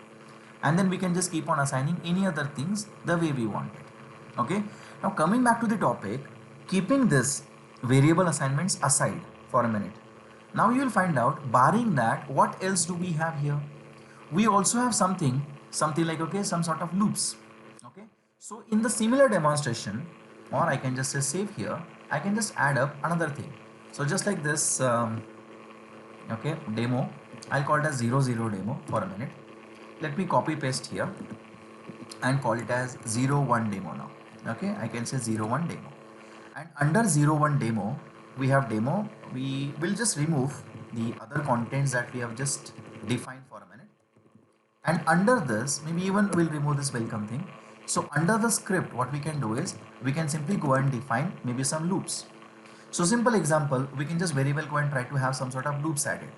And then we can just keep on assigning any other things the way we want it. Okay, now coming back to the topic, keeping this variable assignments aside for a minute. Now you will find out, barring that, what else do we have here? We also have something like, okay, some sort of loops. Okay, so in the similar demonstration, or I can just say save here, I can just add up another thing. So just like this, okay, demo, I'll call it as 00 demo for a minute. Let me copy paste here and call it as 01 demo now. Okay, I can say 01 demo, and under 01 demo we have demo. We will just remove the other contents that we have just defined for a minute, and under this maybe even we'll remove this welcome thing. So under the script, what we can do is we can simply go and define maybe some loops. So simple example, we can just very well go and try to have some sort of loops added.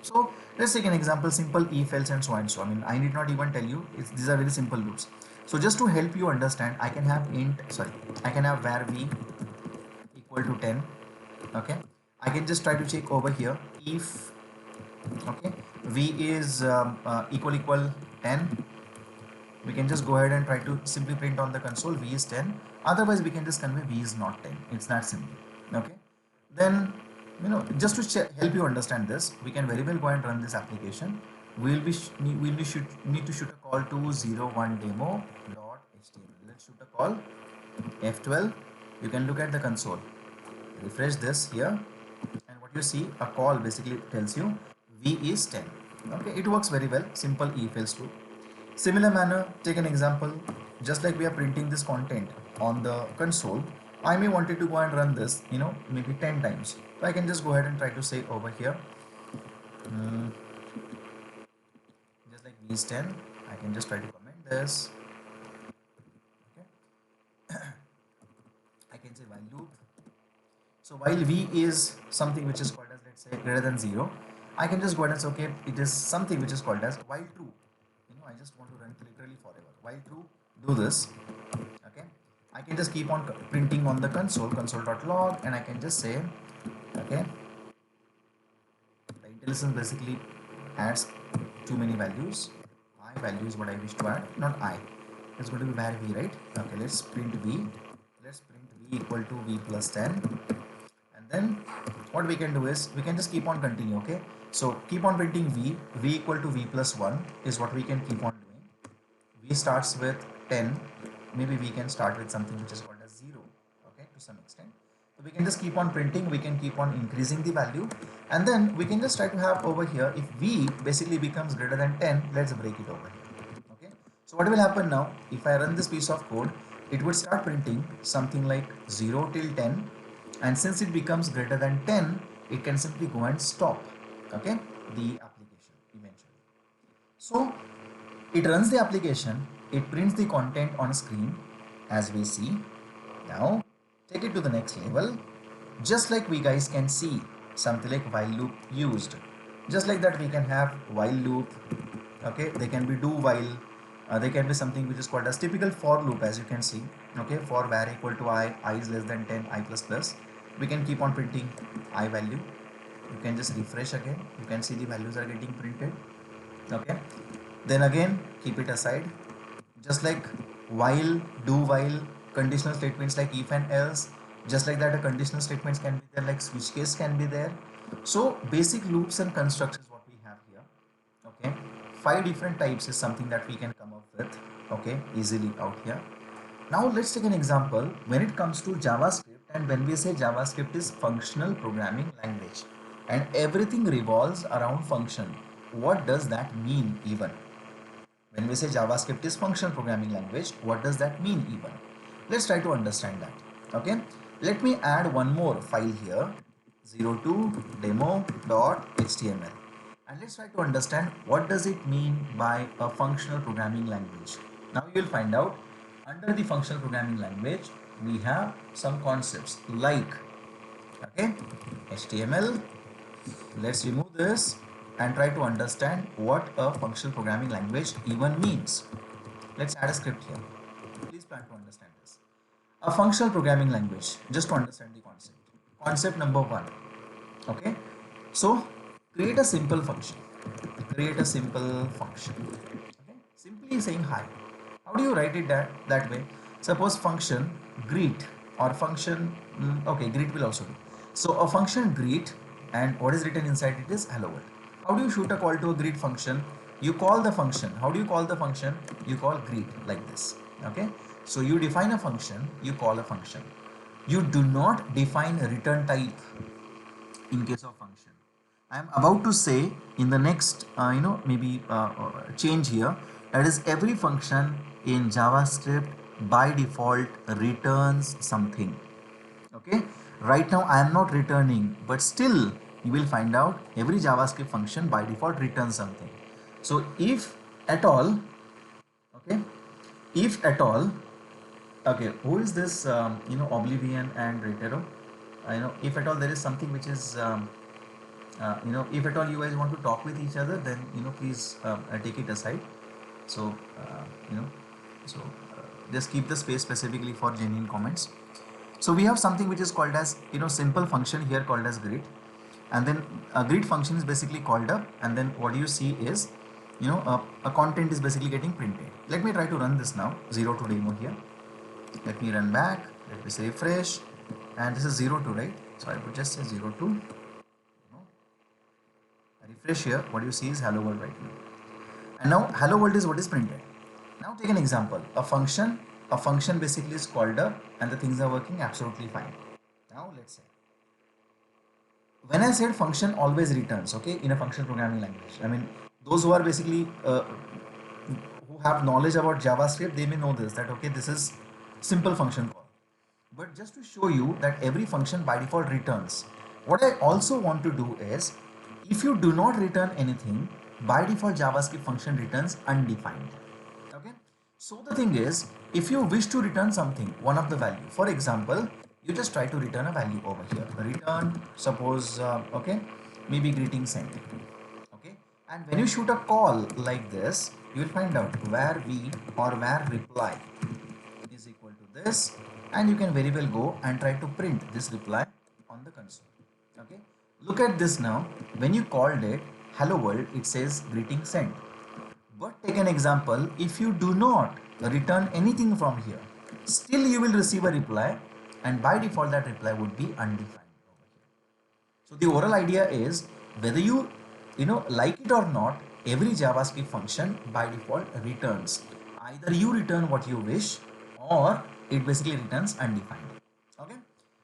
So let's take an example, simple if else and so on. So I mean, I need not even tell you, these are very simple loops. So just to help you understand, I can have I can have var v equal to 10. Okay, I can just try to check over here if, okay, v is equal 10. We can just go ahead and try to simply print on the console v is 10. Otherwise we can just convey v is not 10. It's that simple. Okay, then just to help you understand this, we can very well go and run this application. We'll need to shoot a call to 01 demo.html. Let's shoot a call F12. You can look at the console, refresh this here, and what you see, a call basically tells you v is 10. Okay, it works very well, simple if else loop. Similar manner, take an example, just like we are printing this content on the console, I may wanted to go and run this, maybe 10 times. So I can just go ahead and try to say over here, just like v is 10, I can just try to comment this. Okay. I can say while loop. So while v is something which is called as, let's say, greater than 0, I can just go ahead and say, okay, it is something which is called as while true. I just want to run it literally forever. While true, do this. Okay, I can just keep on printing on the console.log, and I can just say, okay, the IntelliSense basically adds too many values. I value is what I wish to add, not I. It's going to be var v, right? Okay, let's print v. Let's print v equal to v plus 10. And then what we can do is we can just keep on continue. Okay, so keep on printing v equal to v plus 1 is what we can keep on doing. V starts with 10, maybe we can start with something which is called as 0, okay, to some extent. So we can just keep on printing, we can keep on increasing the value, and then we can just try to have over here, if v basically becomes greater than 10, let's break it over here. Okay, so what will happen now, if I run this piece of code, it would start printing something like 0 till 10, and since it becomes greater than 10, it can simply go and stop, okay, the application eventually. So it runs the application, it prints the content on screen as we see. Now take it to the next level. Just like we guys can see something like while loop used, just like that we can have while loop. Okay, they can be do while, they can be something which is called as typical for loop, as you can see. Okay, for var equal to I is less than 10, I plus plus, we can keep on printing I value. You can just refresh again, you can see the values are getting printed. Okay, then again keep it aside, just like while, do while, conditional statements like if and else, just like that the conditional statements can be there, like switch case can be there. So basic loops and constructs is what we have here. Okay, 5 different types is something that we can come up with, okay, easily out here. Now let's take an example when it comes to JavaScript, and when we say JavaScript is functional programming language and everything revolves around function, what does that mean even? When we say JavaScript is functional programming language, what does that mean even? Let's try to understand that. Okay, let me add one more file here. 02 demo.html. And let's try to understand what does it mean by a functional programming language. Now you will find out under the functional programming language we have some concepts like, okay, HTML. Let's remove this and try to understand what a functional programming language even means. Let's add a script here. Please plan to understand this. A functional programming language, just to understand the concept. Concept number one. Okay. So create a simple function. Create a simple function. Okay. Simply saying hi. How do you write it that way? Suppose function greet or function, okay, greet will also do. So a function greet, and what is written inside it is hello world. How do you shoot a call to a greet function? You call the function. How do you call the function? You call greet like this. Okay. So you define a function, you call a function. You do not define a return type in case of function. I am about to say in the next, maybe change here. That is, every function in JavaScript by default returns something. Okay. Right now I am not returning, but still you will find out every JavaScript function by default returns something. So if at all, okay, if at all, okay, who is this? Oblivion and Retero. If at all there is something which is, if at all you guys want to talk with each other, then please take it aside. So, you know, so just keep the space specifically for genuine comments. So we have something which is called as simple function here called as greet, and then a greet function is basically called up, and then what you see is a content is basically getting printed. Let me try to run this now. 02 demo here. Let me run back. Let me say refresh, and this is 02, right? So I would just say 02. Refresh here. What you see is hello world right now, and now hello world is what is printed. Now take an example. A function basically is called up, and the things are working absolutely fine. Now let's say, when I said function always returns, okay, in a functional programming language, I mean those who are basically who have knowledge about JavaScript, they may know this, that okay, this is simple function call. But just to show you that every function by default returns, what I also want to do is, if you do not return anything, by default JavaScript function returns undefined. Okay. So the thing is, if you wish to return something, one of the value, for example, you just try to return a value over here. Return, suppose, okay, maybe greeting sent. Okay. And when you shoot a call like this, you will find out where v or where reply is equal to this, and you can very well go and try to print this reply on the console. Okay. Look at this now. When you called it hello world, it says greeting sent. But take an example, if you do not return anything from here, still you will receive a reply, and by default that reply would be undefined over here. So the overall idea is, whether you like it or not, every JavaScript function by default returns. Either you return what you wish, or it basically returns undefined. Okay.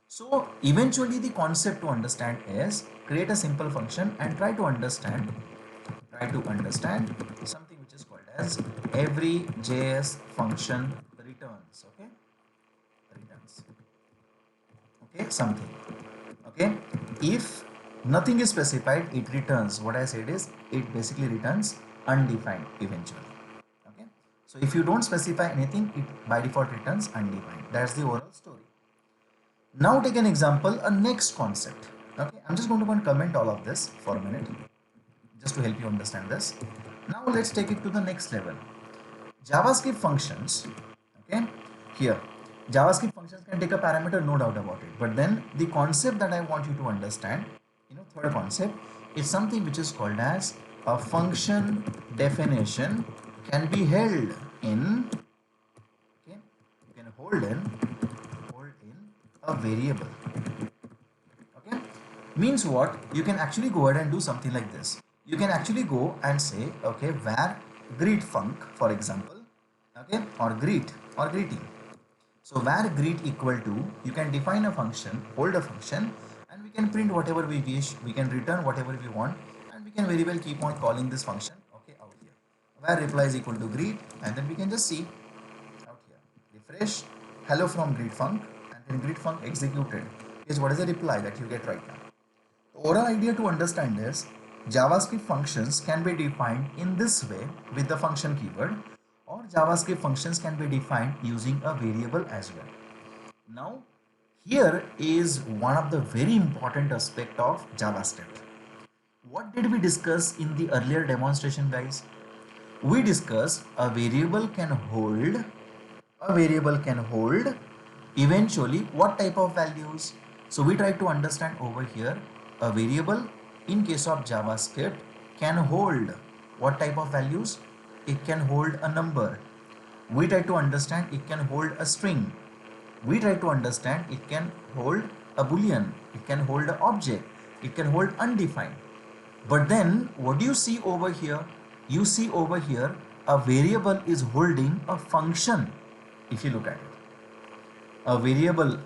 So eventually the concept to understand is, create a simple function and try to understand something which is called as every JS function returns. Okay. Returns. Okay. Something. Okay. If nothing is specified, it returns, what I said is, it basically returns undefined eventually. Okay. So if you don't specify anything, it by default returns undefined. That's the overall story. Now take an example, a next concept. Okay, I'm just going to go and comment all of this for a minute, just to help you understand this. Now let's take it to the next level. JavaScript functions, okay, here, JavaScript functions can take a parameter, no doubt about it. But then the concept that I want you to understand, third concept, is something which is called as a function definition can be held in, okay, you can hold in a variable. Okay, means what? You can actually go ahead and do something like this. You can actually go and say, okay, where greet func, for example, okay, or greet or greeting. So where greet equal to, you can define a function, hold a function, and we can print whatever we wish, we can return whatever we want, and we can very well keep on calling this function, okay, out here. Where reply is equal to greet, and then we can just see out here, refresh, hello from greet func, and then greet func executed is what is the reply that you get right now. Overall idea to understand is JavaScript functions can be defined in this way with the function keyword, or JavaScript functions can be defined using a variable as well. Now, here is one of the very important aspect of JavaScript. What did we discuss in the earlier demonstration, guys? We discussed a variable can hold eventually what type of values. So we try to understand over here, a variable in case of JavaScript can hold what type of values. It can hold a number. We try to understand it can hold a string. We try to understand it can hold a boolean, it can hold an object, it can hold undefined. But then what do you see over here? You see over here a variable is holding a function. If you look at it, a variable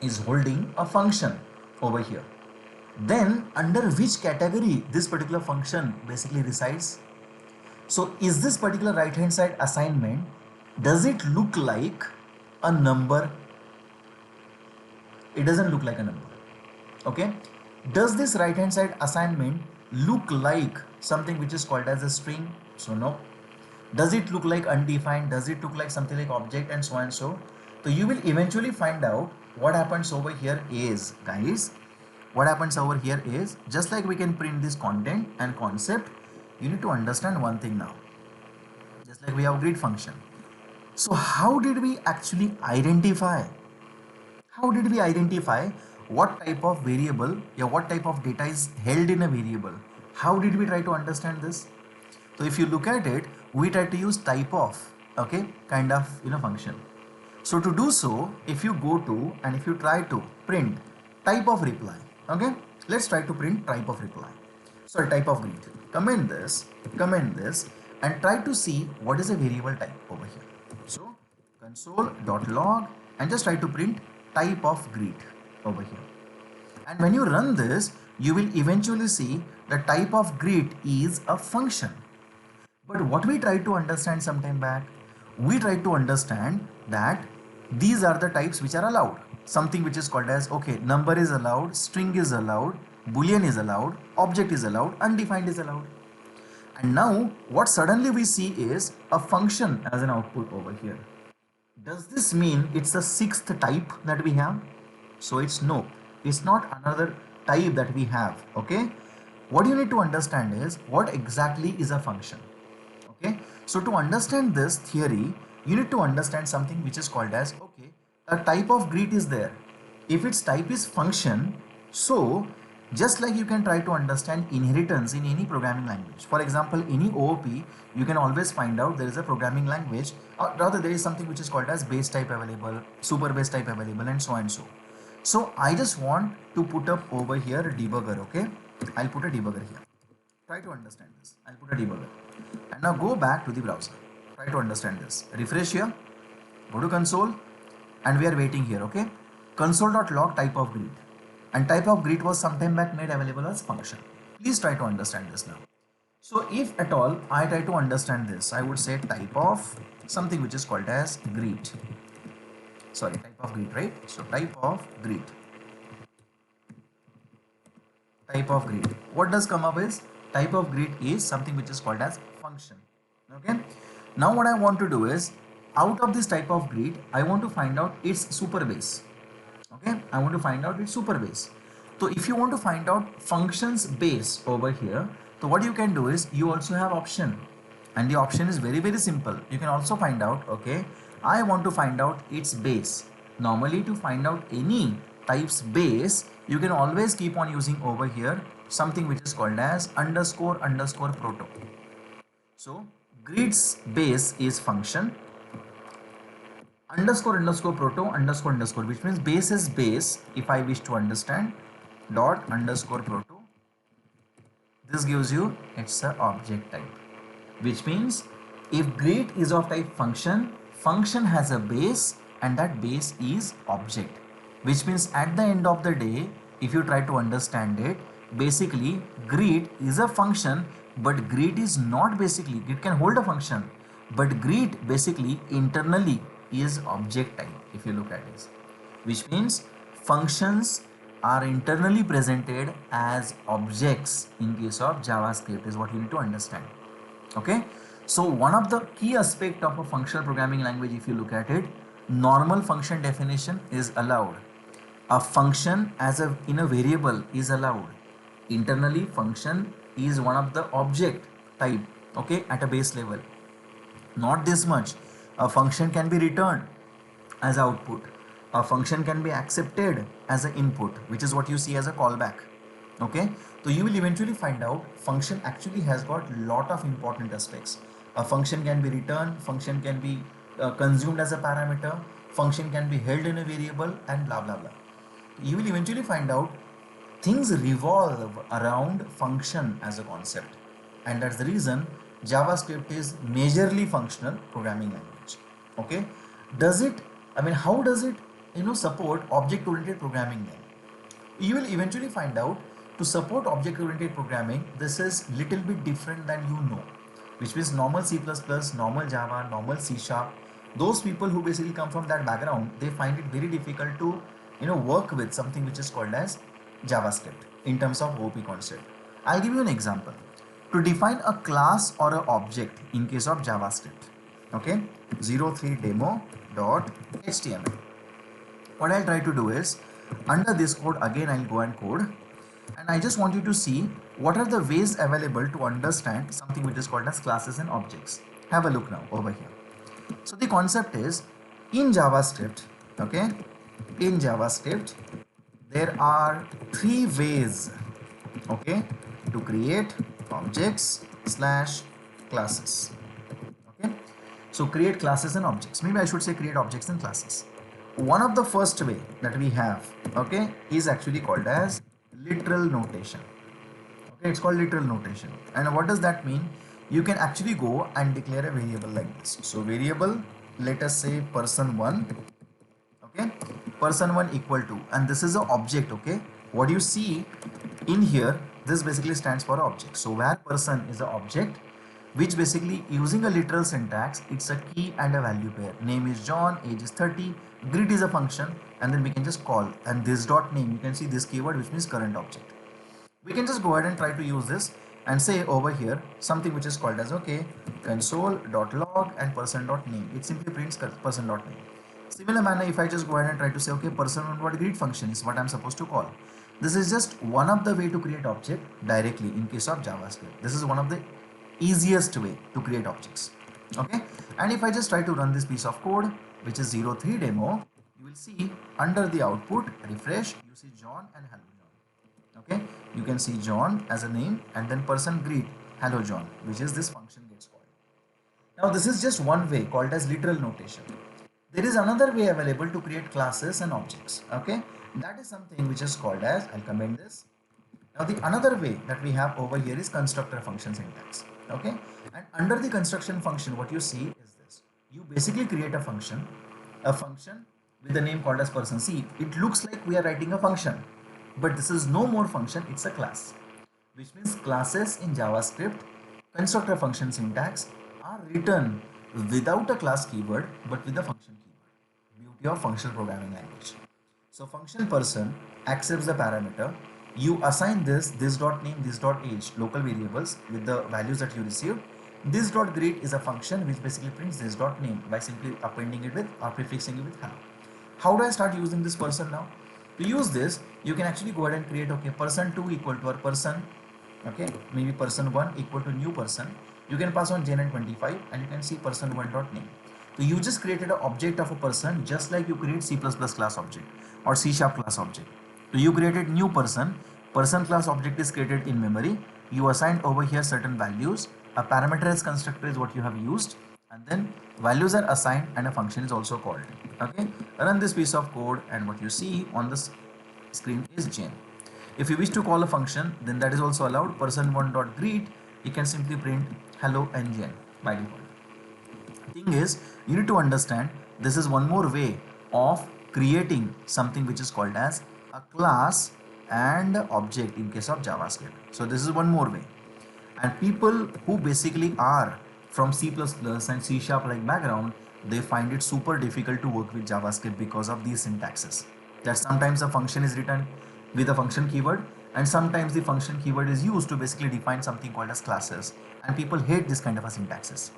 is holding a function over here. Then under which category this particular function basically resides? So is this particular right hand side assignment, does it look like a number? It doesn't look like a number. Okay. Does this right hand side assignment look like something which is called as a string? So no. Does it look like undefined? Does it look like something like object and so and so? So you will eventually find out what happens over here is, guys, what happens over here is, just like we can print this content and concept, you need to understand one thing now. Just like we have grid function. So how did we actually identify? How did we identify what type of variable, what type of data is held in a variable? How did we try to understand this? So if you look at it, we try to use type of, okay, kind of, function. So to do so, if you go to and if you try to print type of reply, okay, let's try to print type of reply. So type of greet, comment this, and try to see what is a variable type over here. So console.log and just try to print type of greet over here. And when you run this, you will eventually see the type of greet is a function. But what we tried to understand some time back, we tried to understand that these are the types which are allowed. Something which is called as, okay, number is allowed, string is allowed, boolean is allowed, object is allowed, undefined is allowed. And now what suddenly we see is a function as an output over here. Does this mean it's the sixth type that we have? So it's no, it's not another type that we have. Okay, what you need to understand is what exactly is a function. Okay, so to understand this theory, you need to understand something which is called as, okay, a type of greet is there. If its type is function, so just like you can try to understand inheritance in any programming language. For example, any OOP, you can always find out there is a programming language, or rather there is something which is called as base type available, super base type available, and so and so. So I just want to put up over here a debugger, okay? I'll put a debugger here. Try to understand this. I'll put a debugger. And now go back to the browser. Try to understand this. Refresh here. Go to console. And we are waiting here, okay? Console.log type of greet. And type of greet was sometime back made available as function. Please try to understand this now. So if at all I try to understand this, I would say type of something which is called as greet. Sorry, type of greet, right? So type of greet. Type of greet. What does come up is type of greet is something which is called as function. Okay. Now what I want to do is, out of this type of greet, I want to find out its super base. Okay, I want to find out its super base. So if you want to find out functions base over here, so what you can do is you also have option, and the option is very simple. You can also find out, okay, I want to find out its base. Normally to find out any type's base, you can always keep on using over here something which is called as underscore proto. So greet's base is function, underscore proto underscore, which means base is base. If I wish to understand dot underscore proto, this gives you it's a object type, which means if greet is of type function, function has a base and that base is object, which means at the end of the day, if you try to understand it, basically greet is a function, but greet is not basically, it can hold a function, but greet basically internally is object type if you look at this, which means functions are internally presented as objects in case of JavaScript is what you need to understand. Okay, so one of the key aspect of a functional programming language, if you look at it, normal function definition is allowed. A function as a in a variable is allowed. Internally, function is one of the object type, okay, at a base level. Not this much. A function can be returned as output. A function can be accepted as an input, which is what you see as a callback. Okay, so you will eventually find out function actually has got lot of important aspects. A function can be returned, function can be consumed as a parameter, function can be held in a variable, and blah blah blah. You will eventually find out things revolve around function as a concept, and that's the reason JavaScript is majorly functional programming language. Okay, does it, I mean, how does it support object oriented programming then? You will eventually find out to support object oriented programming, this is little bit different than which means normal C++, normal Java, normal C sharp. Those people who basically come from that background, they find it very difficult to work with something which is called as JavaScript in terms of OP concept. I'll give you an example. To define a class or an object in case of JavaScript, okay, 03 demo.html. What I'll try to do is, under this code again I'll go and code, and I just want you to see what are the ways available to understand something which is called as classes and objects. Have a look now over here. So the concept is, in JavaScript, okay, in JavaScript there are three ways, okay, to create objects slash classes. Okay, so create classes and objects, maybe I should say create objects and classes. One of the first way that we have, okay, is actually called as literal notation. Okay, it's called literal notation. And what does that mean? You can actually go and declare a variable like this. So variable, let us say person1, okay, person1 equal to, and this is an object. Okay, what you see in here, this basically stands for object. So where person is an object, which basically using a literal syntax, it's a key and a value pair. Name is John, age is 30, greet is a function, and then we can just call, and this dot name, you can see this keyword which means current object. We can just go ahead and try to use this and say over here something which is called as, okay, console.log and person.name. It simply prints person.name. Similar manner, if I just go ahead and try to say, okay, person.greet function is what I'm supposed to call. This is just one of the way to create object directly in case of JavaScript. This is one of the easiest way to create objects. Okay, and if I just try to run this piece of code, which is 03 demo, you will see under the output, refresh, you see John and hello John. Okay, you can see John as a name, and then person greet hello John, which is this function gets called. Now this is just one way called as literal notation. There is another way available to create classes and objects. Okay, that is something which is called as, I'll comment this. Now the another way that we have over here is constructor function syntax. Okay, and under the construction function, what you see is this. You basically create a function with the name called as person. See, it looks like we are writing a function, but this is no more function, it's a class, which means classes in JavaScript, constructor function syntax are written without a class keyword but with the function keyword. Beauty of functional programming language. So function person accepts the parameter, you assign this dot name, this dot age, local variables with the values that you received. This dot greet is a function which basically prints this dot name by simply appending it with or prefixing it with hello. How do I start using this person now? To use this, you can actually go ahead and create, okay, person2 equal to our person, okay, maybe person1 equal to new person. You can pass on Jan and 25, and you can see person1 dot name. So you just created an object of a person, just like you create C++ class object or C# class object. So you created new person class object is created in memory. You assigned over here certain values. A parameterized constructor is what you have used, and then values are assigned and a function is also called. Okay, run this piece of code, and what you see on the screen is Jan. If you wish to call a function, then that is also allowed. Person1 dot greet, you can simply print hello and Jan by default. Thing is, you need to understand this is one more way of creating something which is called as a class and object in case of JavaScript. So this is one more way, and people who basically are from C++ and C# like background, they find it super difficult to work with JavaScript because of these syntaxes. That sometimes a function is written with a function keyword, and sometimes the function keyword is used to basically define something called as classes, and people hate this kind of a syntaxes.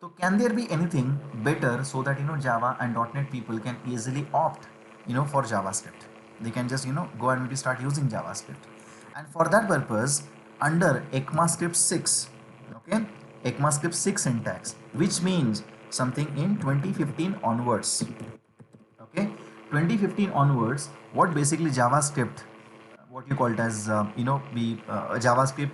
So can there be anything better so that Java and .NET people can easily opt for JavaScript? They can just go and maybe start using JavaScript. And for that purpose, under ECMAScript 6, okay, ECMAScript 6 syntax, which means something in 2015 onwards, okay, 2015 onwards, what basically JavaScript, what you call it as the JavaScript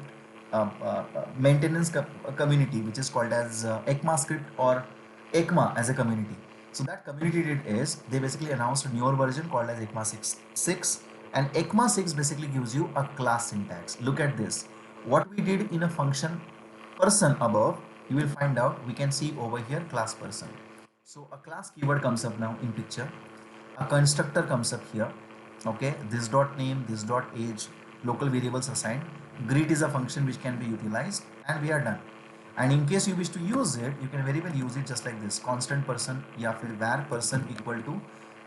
maintenance community, which is called as ECMAScript or ECMA as a community. So that community did is they basically announced a newer version called as ECMA 6, and ECMA 6 basically gives you a class syntax. Look at this. What we did in a function person above, you will find out, we can see over here class person. So a class keyword comes up now in picture. A constructor comes up here. Okay, this dot name, this dot age, local variables assigned. Greet is a function which can be utilized, and we are done. And in case you wish to use it, you can very well use it just like this. Constant person, या फिर var person equal to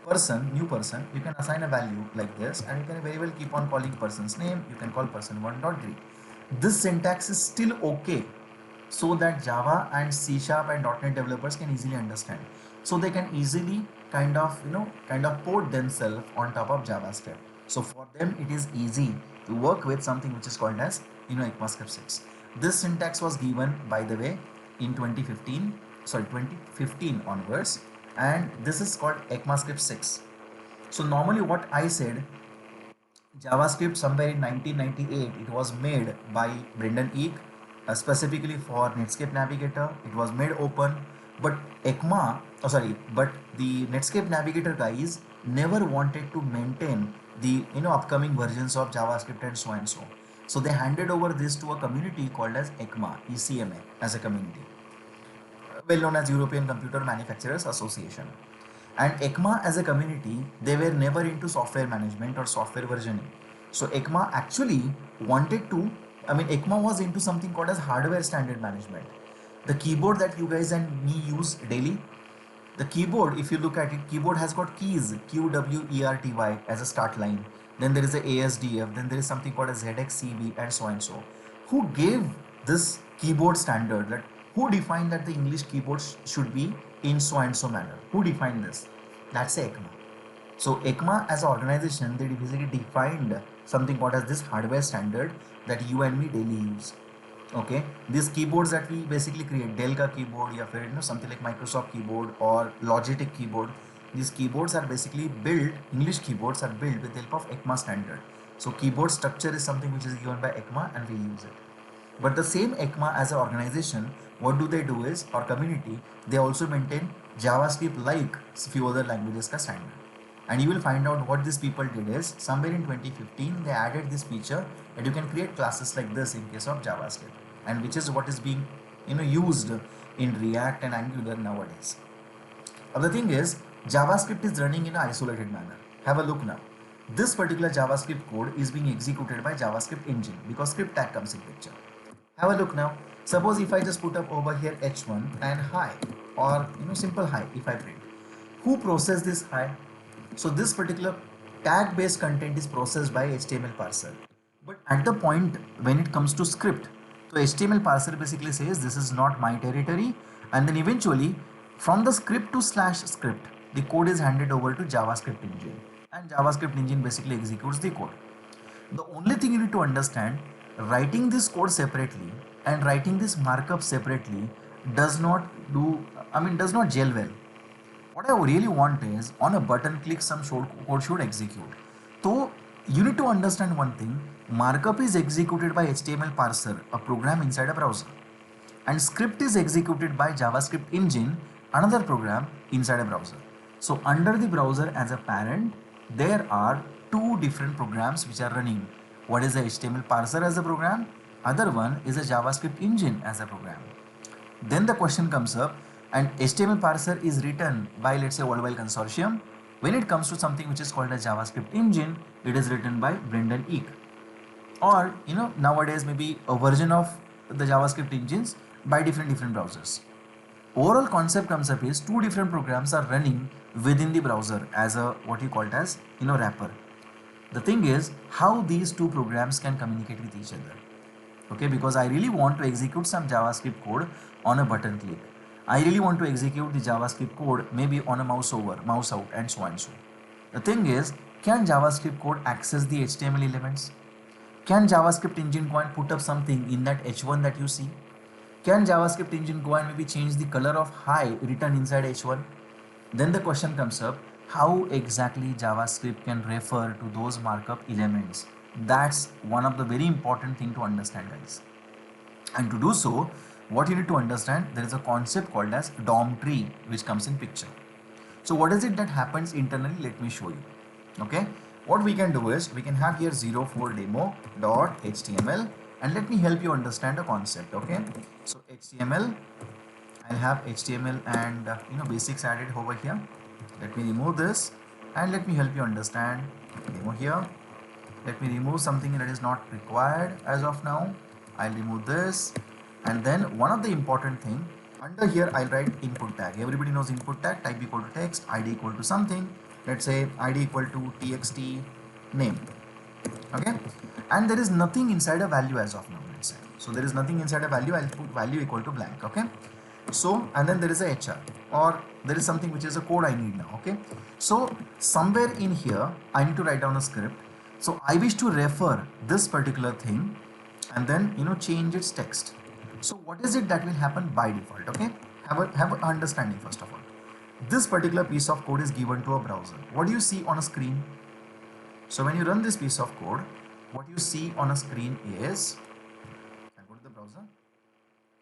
person, new person. You can assign a value like this, and you can very well keep on calling person's name. You can call person1 dot greet. This syntax is still okay, so that Java and C# and .NET developers can easily understand. So they can easily kind of port themselves on top of JavaScript. So for them it is easy to work with something which is called as ECMAScript 6. This syntax was given, by the way, in 2015 onwards, and this is called ECMAScript 6. So normally what I said, JavaScript somewhere in 1998 it was made by Brendan Eek, specifically for Netscape Navigator. It was made open, but but the Netscape Navigator guys never wanted to maintain the upcoming versions of JavaScript and so and so. So they handed over this to a community called as ECMA as a community, well known as European Computer Manufacturers Association. And ECMA as a community, they were never into software management or software versioning. So ECMA actually wanted to, ECMA was into something called as hardware standard management. The keyboard that you guys and me use daily, the keyboard, if you look at it, keyboard has got keys, QWERTY as a start line. Then there is a ASDF, then there is something called as ZXCB and so and so. Who gave this keyboard standard? That who defined that the English keyboards should be in so and so manner? Who defined this? That's ECMA. So ECMA as an organization, they basically defined something called as this hardware standard that you and me daily use. Okay, these keyboards that we basically create, Dell ka keyboard, या फिर something like Microsoft keyboard or Logitech keyboard, these keyboards are basically built, English keyboards are built with the help of ECMA standard. So keyboard structure is something which is given by ECMA and we use it. But the same ECMA as an organization, what do they do is, or community, they also maintain JavaScript like few other languages ka standard. And you will find out what these people did is, somewhere in 2015 they added this feature that you can create classes like this in case of JavaScript, and which is what is being used in React and Angular nowadays. Now the thing is, JavaScript is running in an isolated manner. Have a look now. This particular JavaScript code is being executed by JavaScript engine because script tag comes in picture. Have a look now. Suppose if I just put up over here h1 and hi, or simple hi, if I print, who processed this hi? So this particular tag based content is processed by HTML parser. But at the point when it comes to script, so HTML parser basically says this is not my territory, and then eventually from the script to /script, the code is handed over to JavaScript engine, and JavaScript engine basically executes the code. The only thing you need to understand, writing this code separately and writing this markup separately does not gel well. What I really want is, on a button click, some code should execute. So you need to understand one thing, markup is executed by HTML parser, a program inside a browser, and script is executed by JavaScript engine, another program inside a browser. So under the browser as a parent, there are two different programs which are running. One is the HTML parser as a program, other one is a JavaScript engine as a program. Then the question comes up, and HTML parser is written by, let's say, Worldwide Consortium. When it comes to something which is called a JavaScript engine, it is written by Brendan Eek. Or nowadays maybe a version of the JavaScript engines by different browsers. Overall concept comes up is two different programs are running within the browser as a what you call it as wrapper. The thing is how these two programs can communicate with each other. Okay, because I really want to execute some JavaScript code on a button click. I really want to execute the JavaScript code maybe on a mouse over, mouse out, and so on and so. The thing is, can JavaScript code access the HTML elements? Can JavaScript engine go and put up something in that H1 that you see? Can JavaScript engine go and maybe change the color of hi written inside H1? Then the question comes up, how exactly JavaScript can refer to those markup elements? That's one of the very important thing to understand, guys. And to do so, what you need to understand, there is a concept called as DOM tree which comes in picture. So what is it that happens internally? Let me show you. Okay, what we can do is we can have here 04 demo.html, and let me help you understand the concept. Okay, so HTML, I'll have HTML and basics added over here. Let me remove this and let me help you understand demo here. Let me remove something that is not required as of now. I'll remove this, and then one of the important thing under here I'll write input tag. Everybody knows input tag, type equal to text, id equal to something. Let's say id equal to txt name. Okay, and there is nothing inside a value as of now. Let's say so there is nothing inside a value. I'll put value equal to blank. Okay, so and then there is a HR, or there is something which is a code I need now. Okay, so somewhere in here I need to write down a script. So I wish to refer this particular thing and then change its text. So what is it that will happen by default? Okay, have a understanding. First of all, this particular piece of code is given to a browser. What do you see on a screen? So when you run this piece of code, what you see on a screen is, I'll go to the browser.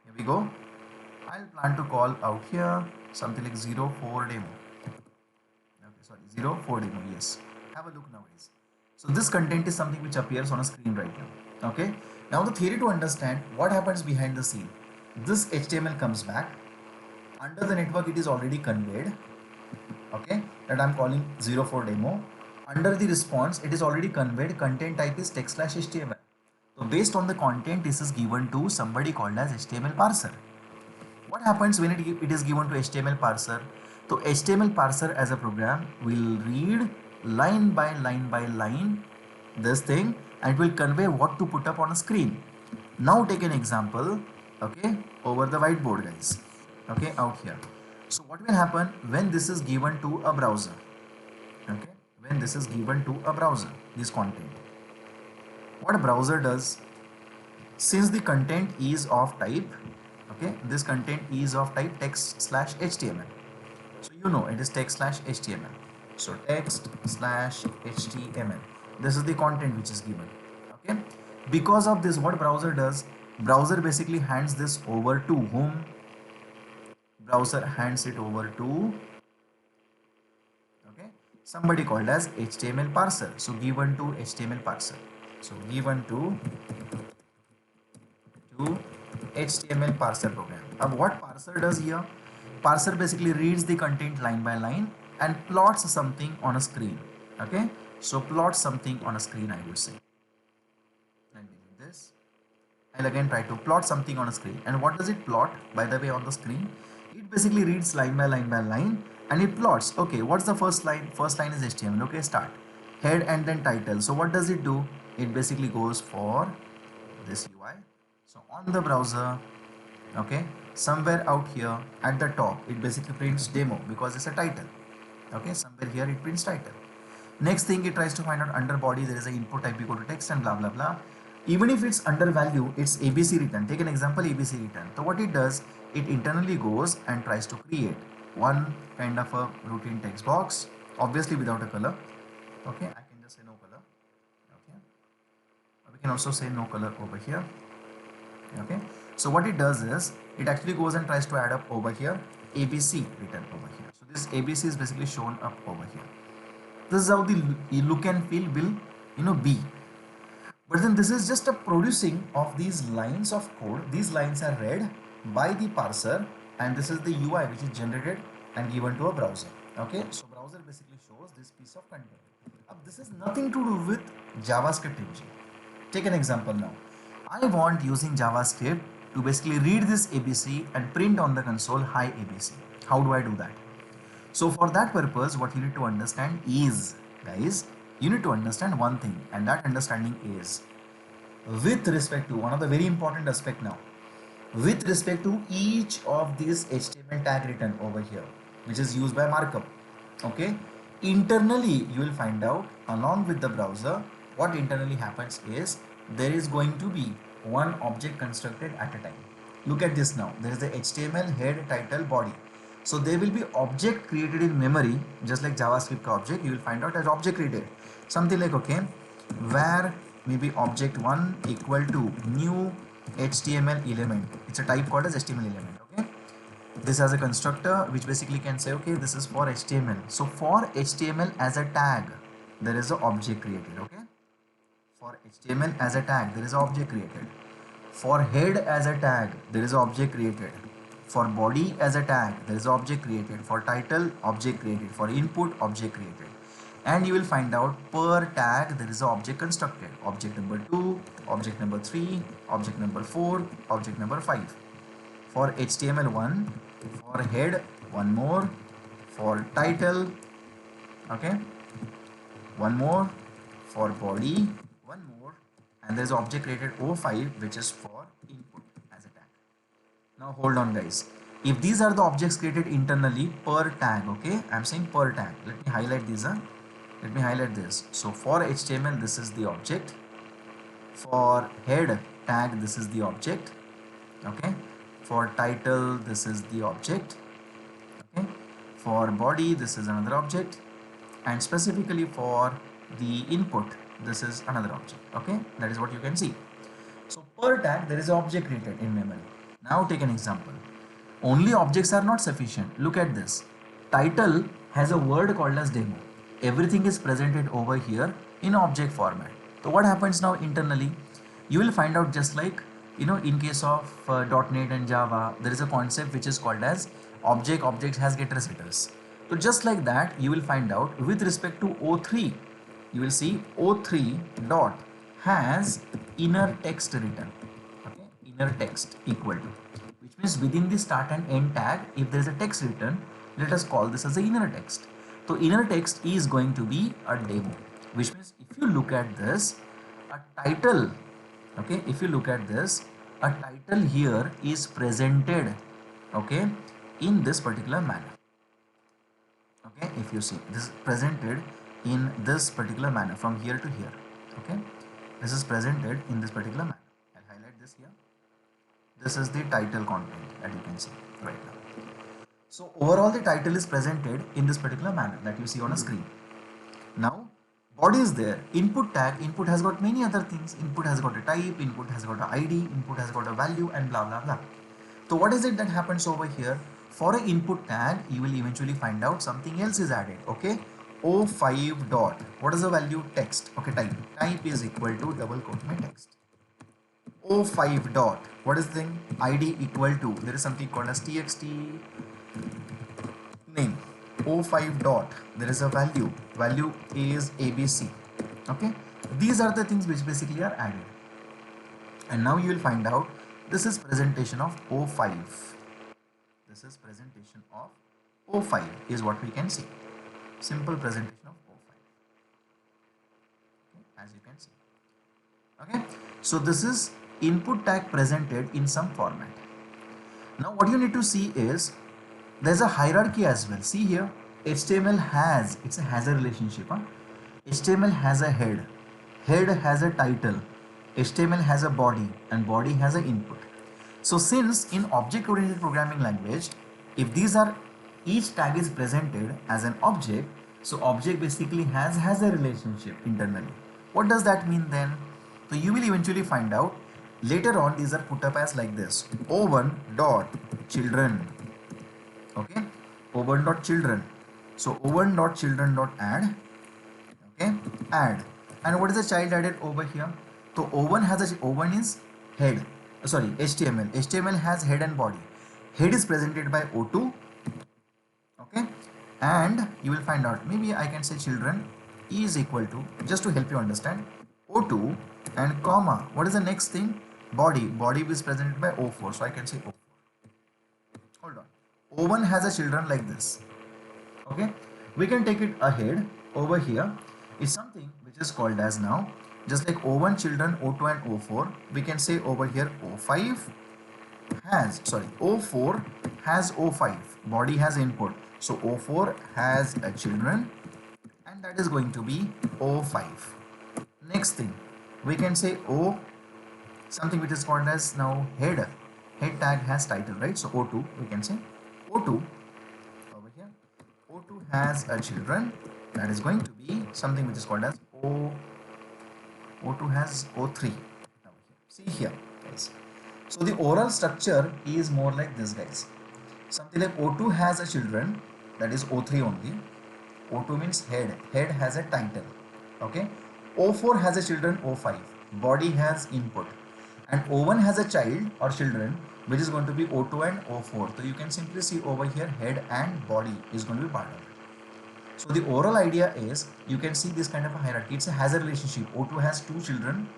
Here we go. I'll plan to call out here something like 04 demo. Okay, sorry, 04 demo. Yes, have a look nowadays. So this content is something which appears on a screen right now. Okay, now the theory to understand what happens behind the scene. This HTML comes back. Under the network it is already conveyed. Okay, that I'm calling 04 demo. Under the response it is already conveyed. Content type is text/HTML. So based on the content, this is given to somebody called as HTML parser. What happens when it is given to HTML parser? So HTML parser as a program will read line by line this thing, and it will convey what to put up on a screen. Now take an example, okay, over the whiteboard, guys. Okay, out here. So what will happen when this is given to a browser? Okay, when this is given to a browser, this content. What a browser does, since the content is of type, okay, this content is of type text/HTML. So it is text/HTML. So text/HTML. This is the content which is given. Okay. Because of this, what browser does? Browser basically hands this over to whom? Browser hands it over to somebody called as HTML parser. So given to HTML parser. So given to HTML parser program. Now what parser does here? Parser basically reads the content line by line and plots something on a screen. Okay, so plot something on a screen, I would say. Let me do this. I'll again try to plot something on a screen. And what does it plot, by the way, on the screen? It basically reads line by line and it plots. Okay, what's the first line? First line is HTML. Okay, start. Head and then title. So what does it do? It basically goes for this UI. So on the browser, okay, somewhere out here at the top, it basically prints demo because it's a title. Okay, somewhere here it prints title. Next thing, it tries to find out under body, there is an input type equal to text and blah blah blah. Even if it's under value, it's ABC return. Take an example, ABC return. So what it does, it internally goes and tries to create one kind of a routine text box, obviously without a color. Okay, I can just say no color. Okay, we can also say no color over here. Okay, so what it does is it actually goes and tries to add up over here ABC written over here. So this ABC is basically shown up over here. This is how the look and feel will be. But then this is just a producing of these lines of code. These lines are read by the parser, and this is the UI which is generated and given to a browser. Okay, so browser basically shows this piece of content. This is nothing to do with JavaScript engine. Take an example now. I want using JavaScript to basically read this ABC and print on the console hi ABC. How do I do that? So for that purpose, what you need to understand is, guys, You need to understand one thing, and that understanding is with respect to one of the very important aspect now, with respect to each of these HTML tag written over here, which is used by markup. Okay, internally you will find out along with the browser what internally happens is there is going to be one object constructed at a time. Look at this now. There is the HTML head, title, body. So there will be object created in memory, just like JavaScript object. You will find out as object created. Something like okay, where maybe object one equal to new HTML element. It's a type called as HTML element. Okay, this has a constructor which basically can say okay, this is for HTML. So for HTML as a tag, there is an object created. Okay, for HTML as a tag, there is an object created. For head as a tag, there is an object created. For body as a tag, there is an object created. For title, object created. For input, object created. And you will find out per tag there is an object constructed. Object number 2, object number 3, object number 4, object number 5. For HTML1, for head, one more. For title, okay, one more. For body, one more. And there is object created O5 which is for input as a tag. Now hold on guys. If these are the objects created internally per tag, okay, I'm saying per tag. Let me highlight these. Let me highlight this. So for HTML, this is the object. For head tag, this is the object. Okay. For title, this is the object. Okay. For body, this is another object. And specifically for the input, this is another object. Okay. That is what you can see. So per tag, there is an object created in memory. Now take an example. Only objects are not sufficient. Look at this. Title has a word called as demo. Everything is presented over here in object format. So what happens now internally? You will find out just like, you know, in case of .NET and Java, there is a concept which is called as object has getter setters. So just like that, you will find out with respect to O3, you will see O3 dot has inner text written. Okay, inner text equal to, which means within the start and end tag, if there is a text written, let us call this as the inner text. So inner text is going to be a demo, which means if you look at this, a title, okay, if you look at this, a title here is presented, okay, in this particular manner. Okay, if you see, this is presented in this particular manner from here to here. Okay, this is presented in this particular manner. I'll highlight this here. This is the title content that you can see right now. So overall the title is presented in this particular manner that you see on a screen. Now body is there. Input tag, input has got many other things. Input has got a type, input has got an ID, input has got a value and blah blah blah. So what is it that happens over here? For an input tag, you will eventually find out something else is added. Okay, O5 dot, what is the value? Text. Okay, type is equal to double quote my text. O5 dot, what is the thing? ID equal to, there is something called as txt name. O5 dot, there is a value is ABC. Okay, these are the things which basically are added, and now you will find out this is presentation of O5. This is presentation of O5 is what we can see. Simple presentation of O5, okay, as you can see. Okay, so this is input tag presented in some format. Now what you need to see is there's a hierarchy as well. See here, HTML has, it's a has a relationship. HTML has a head has a title, HTML has a body, and body has an input. So since in object-oriented programming language, if these are, each tag is presented as an object, so object basically has a relationship internally. What does that mean then? So you will eventually find out later on. These are put up as like this: O1 dot children. Okay, O1 dot children. So O1 dot children dot add. Okay, add. And what is the child added over here? So O1 has a, O1 is head. Sorry, HTML. HTML has head and body. Head is presented by O2. Okay, and you will find out, maybe I can say children is equal to, just to help you understand, O2 and comma, what is the next thing? Body is presented by O4, so I can say O4. Hold on, O1 has a children like this. Okay, we can take it ahead over here. is something which is called as now, just like O1 children, O2 and O4, we can say over here O5 has, sorry, O4 has O5, body has input. So O4 has a children and that is going to be O5. Next thing, we can say O, something which is called as now head. Head tag has title, right? So O2, we can say O2 over here. O2 has a children that is going to be something which is called as O2 has O3. See here, guys. So the oral structure is more like this, guys. Something like O2 has a children, that is O3 only. O2 means head. Head has a title. Okay. O4 has a children, O5. Body has input. And O1 has a child or children, which is going to be O2 and O4. So you can simply see over here head and body is going to be part of it. So the overall idea is you can see this kind of a hierarchy. It's a hazard relationship. O2 has two children,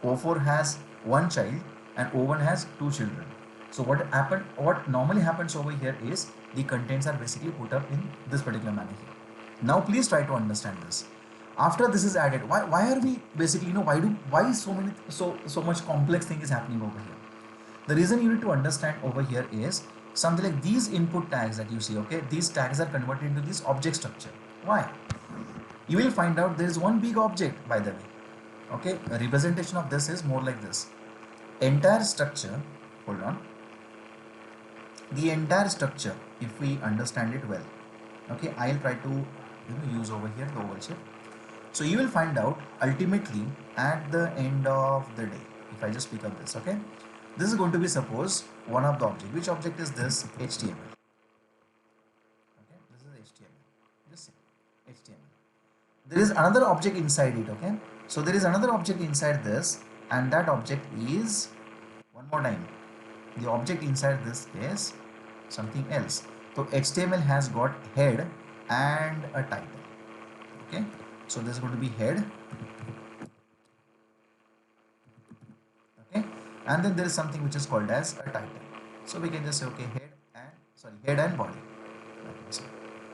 O4 has one child, and O1 has two children. So what normally happens over here is the contents are basically put up in this particular manner here. Now please try to understand this. After this is added, why are we basically, why so much complex thing is happening over here? The reason you need to understand over here is something like these input tags that you see, okay, these tags are converted into this object structure. Why? You will find out there is one big object, by the way. Okay, a representation of this is more like this. Entire structure, hold on. The entire structure, if we understand it well, okay, I'll try to use over here the oval shape. So you will find out ultimately at the end of the day, if I just pick up this, okay, this is going to be suppose one of the object. Which object is this? HTML. Okay, this is HTML. Just see HTML. There is another object inside it. Okay, so there is another object inside this, and that object is, one more time, the object inside this is something else. So HTML has got head and a title. Okay, so this is going to be head. Okay, and then there is something which is called as a title. So we can just say, okay, head and body.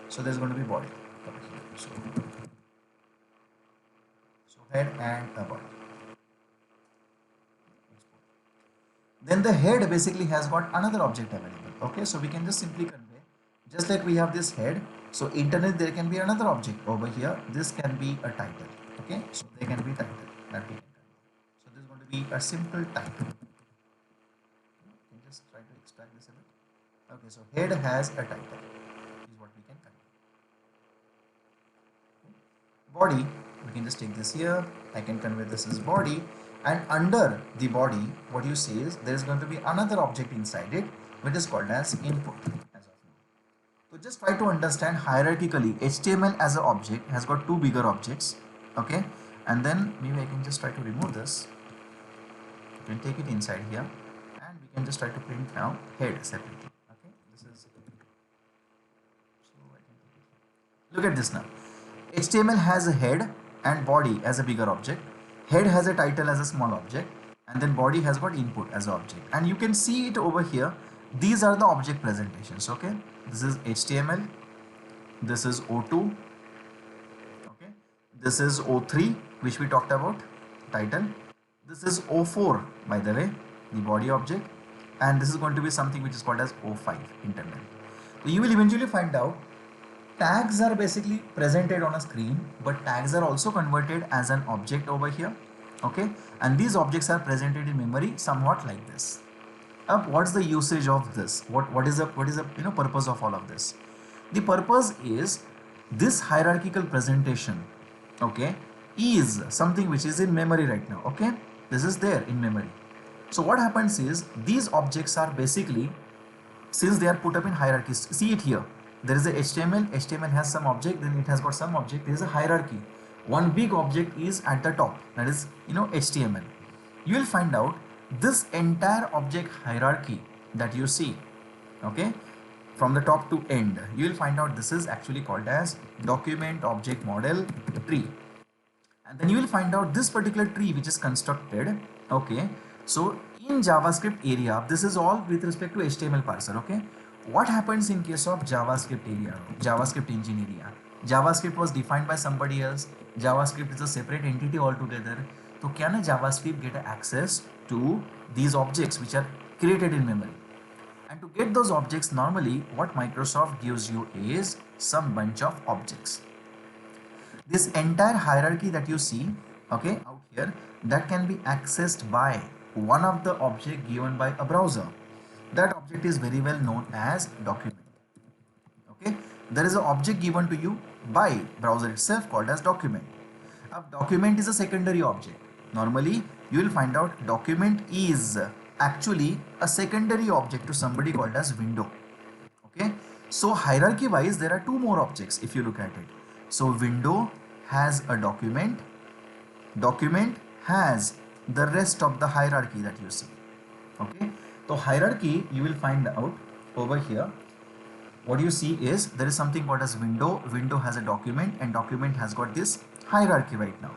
So there's going to be body over here. So head and a body. Then the head basically has got another object available. Okay, so we can just simply convey, just like we have this head. So internally there can be another object over here. This can be a title. Okay, so there can be title that we can convey. So this is going to be a simple title. You can just try to extract this a bit. Okay, so head has a title is what we can convey. Okay. Body, we can just take this here. I can convey this as body. And under the body, what you say is there is going to be another object inside it, which is called as input. As of now. So just try to understand hierarchically, HTML as an object has got two bigger objects. Okay, and then maybe I can just try to remove this. You can take it inside here, and we can just try to print now head separately. Okay, this is, so I can take it here. Look at this now. HTML has a head and body as a bigger object. Head has a title as a small object, and then body has got input as an object. And you can see it over here. These are the object presentations. Okay, this is HTML, this is O2, okay, this is O3, which we talked about, title. This is O4, by the way, the body object, and this is going to be something which is called as O5 internal. So you will eventually find out tags are basically presented on a screen, but tags are also converted as an object over here. Okay, and these objects are presented in memory somewhat like this. What's the usage of this? What is the purpose of all of this? The purpose is this hierarchical presentation, okay, is something which is in memory right now. Okay, this is there in memory. So what happens is these objects are basically, since they are put up in hierarchies, see it here. There is a HTML has some object, then it has got some object. There is a hierarchy. One big object is at the top, that is HTML. You will find out this entire object hierarchy that you see, okay, from the top to end, you will find out this is actually called as document object model tree. And then you will find out this particular tree which is constructed. Okay, so in JavaScript area, this is all with respect to HTML parser. Okay, what happens in case of JavaScript area, JavaScript engine area? JavaScript was defined by somebody else, JavaScript is a separate entity altogether. So can a JavaScript get access to these objects which are created in memory? And to get those objects, normally what Microsoft gives you is some bunch of objects. This entire hierarchy that you see, okay, out here, that can be accessed by one of the object given by a browser. That object is very well known as document. Okay, there is an object given to you by browser itself called as document. A document is a secondary object. Normally you will find out document is actually a secondary object to somebody called as window. Okay, so hierarchy wise there are two more objects if you look at it. So window has a document, document has the rest of the hierarchy that you see. Okay, so hierarchy you will find out over here. What you see is there is something called as window. Window has a document and document has got this hierarchy right now.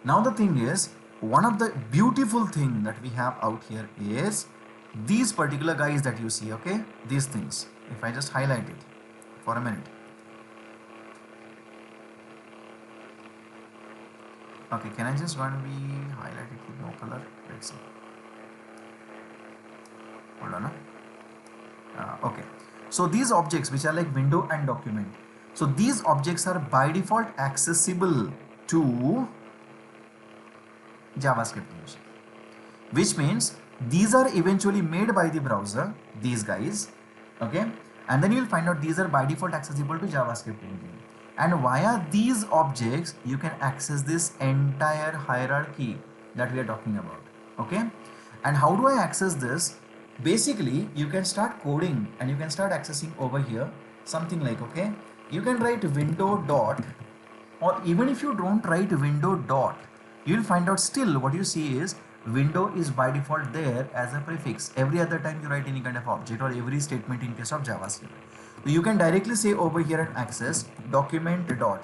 Now the thing is, one of the beautiful thing that we have out here is these particular guys that you see, okay, these things. If I just highlight it for a minute. Okay, can I just want to be highlight it with no color? Let's see. Hold on. Okay. So these objects which are like window and document. So these objects are by default accessible to JavaScript engine, which means these are eventually made by the browser, these guys, okay, and then you will find out these are by default accessible to JavaScript engine, and via these objects you can access this entire hierarchy that we are talking about. Okay, and how do I access this? Basically you can start coding and you can start accessing over here something like, okay, you can write window dot, or even if you don't write window dot, you will find out still what you see is window is by default there as a prefix every other time you write any kind of object or every statement in case of JavaScript. So you can directly say over here and access document dot.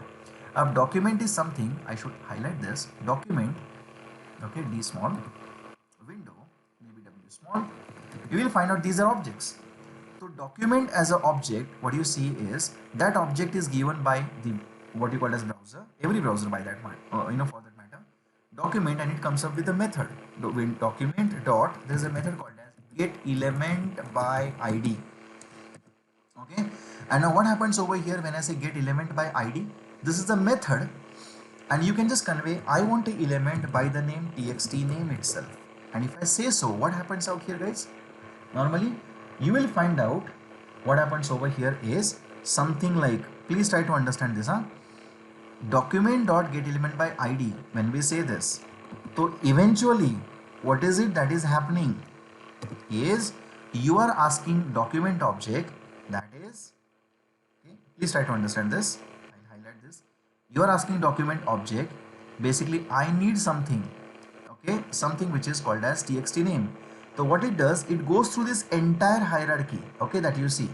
A document is something, I should highlight this, document, okay, D small, window, maybe W small, you will find out these are objects. So document as an object, what you see is that object is given by the what you call as browser, every browser by that matter, for that matter, document, and it comes up with a method. Document dot, there is a method called as get element by ID. Okay, and now what happens over here when I say get element by ID? This is the method, and you can just convey I want an element by the name txt name itself. And if I say so, what happens out here, guys? Normally you will find out what happens over here is something like, please try to understand this, document dot get element by ID. When we say this, so eventually what is it that is happening is you are asking document object, that is, okay, please try to understand this, I'll highlight this, you are asking document object, basically I need something, okay, something which is called as txt name. So what it does, it goes through this entire hierarchy, okay, that you see,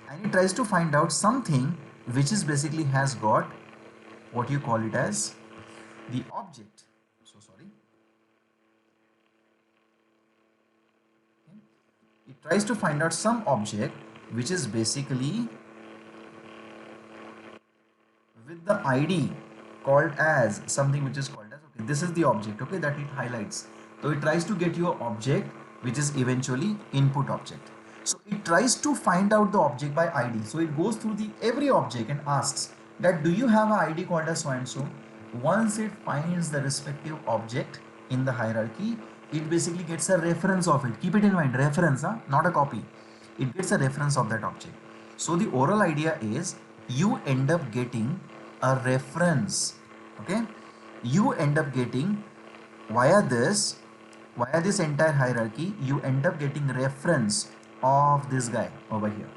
and it tries to find out something which is basically has got what you call it as the object. So sorry, okay. It tries to find out some object which is basically with the ID called as something which is called as, okay, this is the object, okay, that it highlights. So it tries to get your object which is eventually input object. So it tries to find out the object by ID. So it goes through the every object and asks that do you have an ID called as so and so. Once it finds the respective object in the hierarchy, it basically gets a reference of it. Keep it in mind, reference, not a copy. It gets a reference of that object. So the overall idea is you end up getting a reference, okay, you end up getting via this entire hierarchy, you end up getting reference of this guy over here.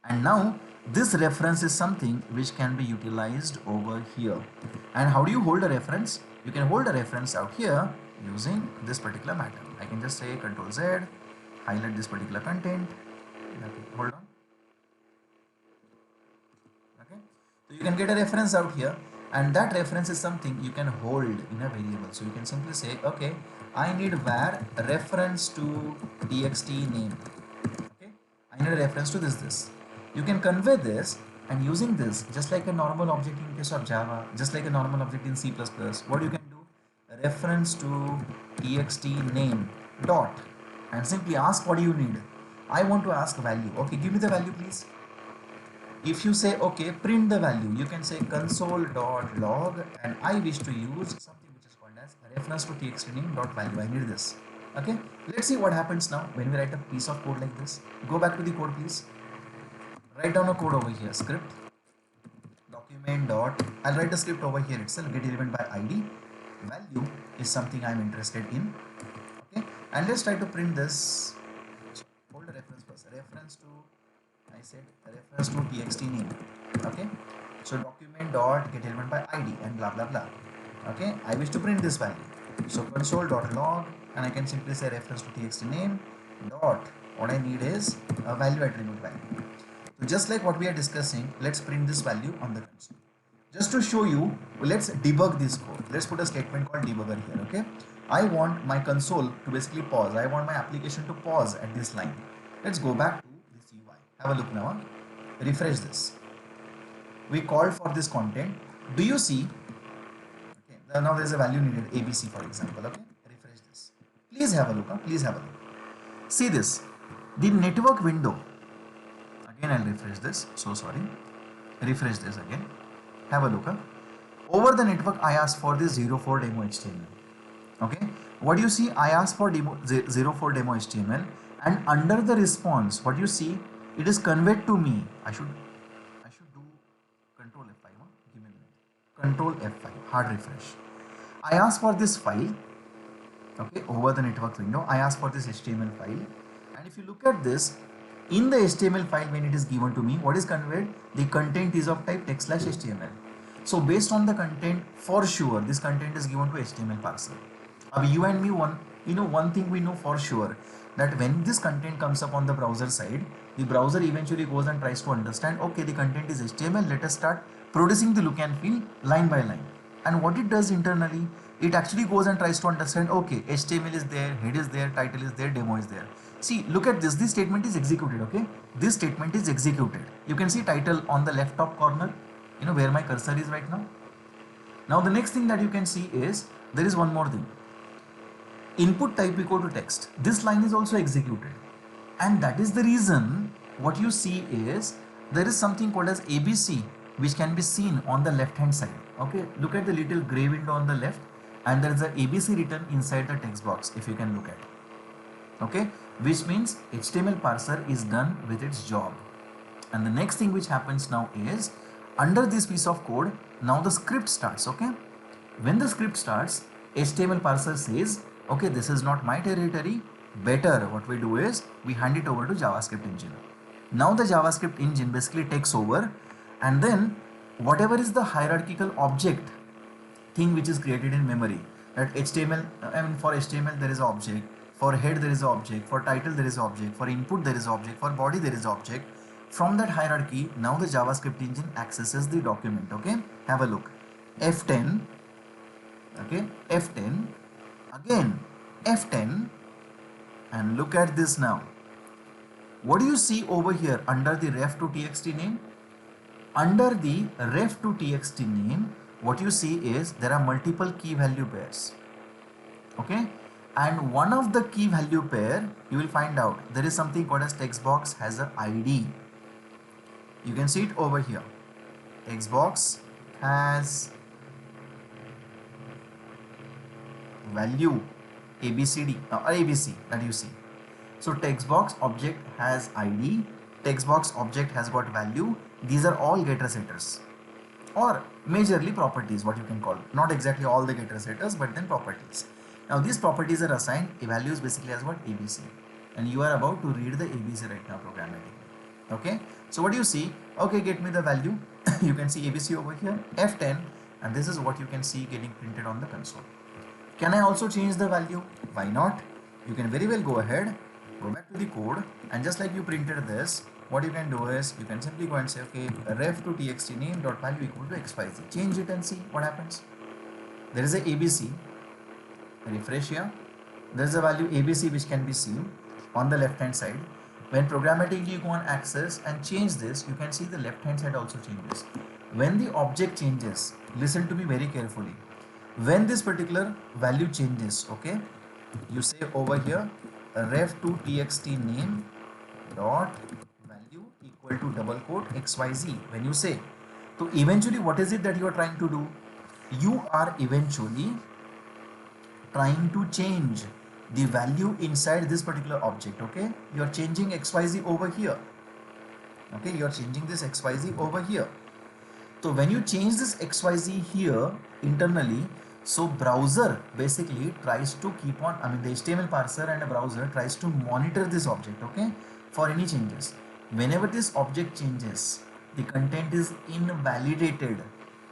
And now this reference is something which can be utilized over here. And how do you hold a reference? You can hold a reference out here using this particular matter. I can just say Control Z, highlight this particular content. Okay, hold on. Okay, so you can get a reference out here, and that reference is something you can hold in a variable. So you can simply say, okay, I need var reference to txt name. Okay, I need a reference to this. You can convey this And using this, just like a normal object in case of Java, just like a normal object in C++, what you can do, reference to txt name dot, and simply ask what do you need. I want to ask value. Okay, give me the value please. If you say okay, print the value, you can say console.log, and I wish to use something which is called as reference to txt name dot value. I need this. Okay, let's see what happens now when we write a piece of code like this. Go back to the code please. Write down a code over here, script document dot, I'll write a script over here itself, get element by id, value is something I'm interested in. Okay, and let's try to print this. Hold the reference first. Reference to, I said reference to txt name. Okay, so document dot get element by id and blah blah blah. Okay, I wish to print this value, so console dot log, and I can simply say reference to txt name dot, what I need is a value attribute value. So just like what we are discussing, let's print this value on the console. Just to show you, let's debug this code. Let's put a statement called debugger here. Okay, I want my console to basically pause. I want my application to pause at this line. Let's go back to this UI. Have a look now. Refresh this. We called for this content. Do you see? Okay, now there is a value needed, ABC for example. Okay, refresh this. Please have a look. Please have a look. See this. The network window. Again, I'll refresh this. So sorry. Refresh this again. Have a look. Over the network, I asked for this 04 demo HTML. Okay. What do you see? I asked for demo 04 demo HTML, and under the response, what you see? It is conveyed to me. I should do Control F5. Give me a minute. Control F5. Hard refresh. I asked for this file. Okay. Over the network window, I asked for this HTML file, and if you look at this. In the HTML file, when it is given to me, what is conveyed? The content is of type text/HTML. So based on the content, for sure, this content is given to HTML parser. You and me, one thing we know for sure, that when this content comes up on the browser side, the browser eventually goes and tries to understand, okay, the content is HTML, let us start producing the look and feel line by line. And what it does internally, it actually goes and tries to understand, okay, HTML is there, head is there, title is there, demo is there. See, look at this. This statement is executed. Okay, this statement is executed. You can see title on the left top corner, where my cursor is right now. Now the next thing that you can see is there is one more thing. Input type equal to text. This line is also executed, and that is the reason what you see is there is something called as ABC, which can be seen on the left hand side. Okay, look at the little gray window on the left, and there is a ABC written inside the text box. If you can look at it. Okay, which means HTML parser is done with its job. And the next thing which happens now is under this piece of code, now the script starts. Okay, when the script starts, HTML parser says, okay, this is not my territory. Better what we do is we hand it over to JavaScript engine. Now the JavaScript engine basically takes over, and then whatever is the hierarchical object thing which is created in memory, that HTML, for HTML there is an object, for head there is an object, for title there is an object, for input there is an object, for body there is an object. From that hierarchy, now the JavaScript engine accesses the document. Okay, have a look. F10, okay, F10, again F10, and look at this now. What do you see over here under the ref to txt name? Under the ref to txt name, what you see is there are multiple key value pairs. Okay, and one of the key value pair, you will find out there is something called as text box has a ID. You can see it over here. Text box has value ABCD or ABC that you see. So text box object has ID, text box object has got value. These are all getter setters, or majorly properties, what you can call. Not exactly all the getter setters, but then properties. Now these properties are assigned values basically as what ABC, and you are about to read the ABC right now programmatically. Okay, so what do you see? Okay, get me the value. You can see ABC over here, F10, and this is what you can see getting printed on the console. Can I also change the value? Why not? You can very well go ahead, go back to the code, and just like you printed this, what you can do is you can simply go and say, okay, ref to txt name dot value equal to xyz. Change it and see what happens. There is a ABC. Refresh here. There is a value ABC which can be seen on the left hand side. When programmatically you go on access and change this, you can see the left hand side also changes. When the object changes, listen to me very carefully. When this particular value changes, okay, you say over here ref to txt name dot value equal to double quote xyz. When you say, so eventually what is it that you are trying to do? You are eventually trying to change the value inside this particular object. Okay, you are changing xyz over here. Okay, you are changing this xyz over here. So when you change this xyz here internally, so browser basically tries to keep on, the HTML parser and a browser tries to monitor this object, okay, for any changes. Whenever this object changes, the content is invalidated,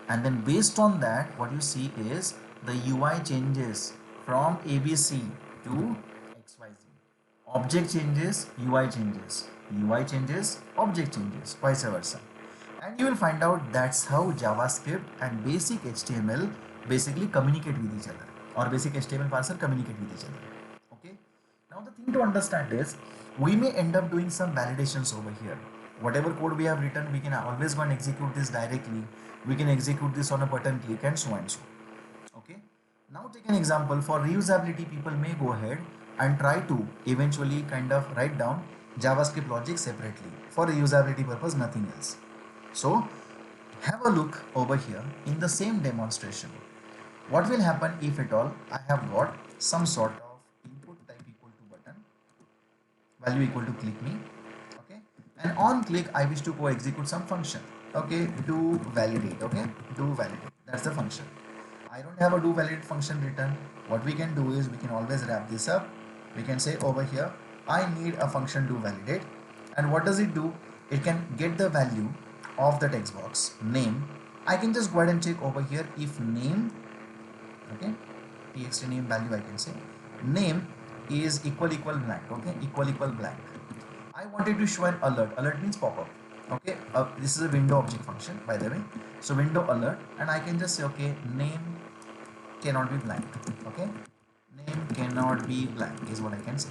and then based on that, what you see is the UI changes from ABC to XYZ. Object changes, UI changes, object changes, vice versa. And you will find out that's how JavaScript and basic HTML basically communicate with each other, or basic HTML parser communicate with each other. Okay. Now the thing to understand is we may end up doing some validations over here. Whatever code we have written, we can always go and execute this directly. We can execute this on a button click and so and so. Okay. Now take an example for reusability. People may go ahead and try to eventually kind of write down JavaScript logic separately for reusability purpose, nothing else. So have a look over here in the same demonstration. What will happen if at all I have got some sort of input type equal to button, value equal to click me, okay, and on click I wish to go execute some function, okay, do validate, okay, do validate, that's the function. I don't have a do validate function written. What we can do is we can always wrap this up. We can say over here I need a function do validate, and what does it do? It can get the value of the text box name. I can just go ahead and check over here if name, okay, txt name value, I can say name is equal blank, okay, equal blank. I wanted to show an alert means pop-up, okay, this is a window object function by the way, so window alert, and I can just say okay, name cannot be blank, okay, name cannot be blank is what I can say.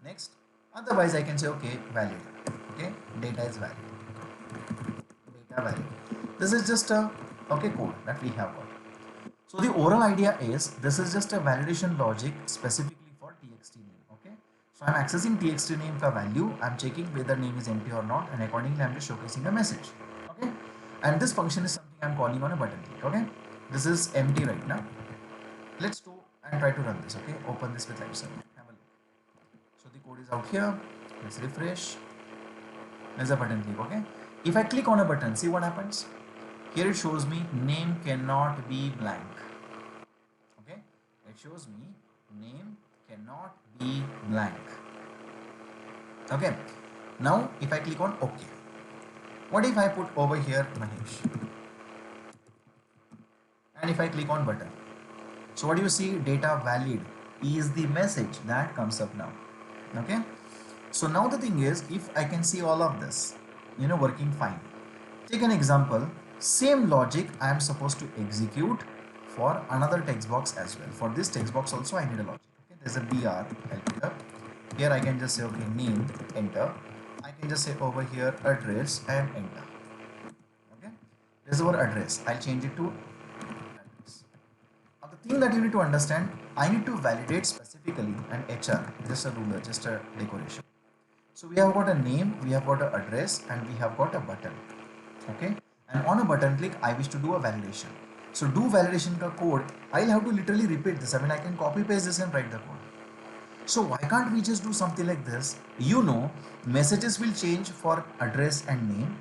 Next, otherwise I can say okay, valid, okay, data is valid, data valid. This is just a okay code that we have got. So the overall idea is this is just a validation logic specifically for txt name, okay. So I'm accessing txt name ka value, I'm checking whether name is empty or not, and accordingly I'm just showcasing a message, okay. And this function is something I'm calling on a button click, okay. This is empty right now. Let's do and try to run this, okay. Open this with live server, have a look. So the code is out here. Let's refresh. There's a button click, okay. If I click on a button, see what happens. Here it shows me name cannot be blank, okay. It shows me name cannot be blank, okay. Now if I click on OK, what if I put over here Mahesh, and if I click on button, so what do you see? Data valid is the message that comes up now, okay. So now the thing is, if I can see all of this, working fine. Take an example, same logic I am supposed to execute for another text box as well. For this text box also I need a logic, okay. There's a br, I'll put up here. I can just say okay, name, enter. I can just say over here address and enter, okay. This is our address, I'll change it to address. Now the thing that you need to understand, I need to validate specifically an HR, just a ruler, just a decoration. So we have got a name, we have got an address, and we have got a button, okay. And on a button click I wish to do a validation. So do validation ka code, I'll have to literally repeat this. I can copy paste this and write the code. So why can't we just do something like this? Messages will change for address and name.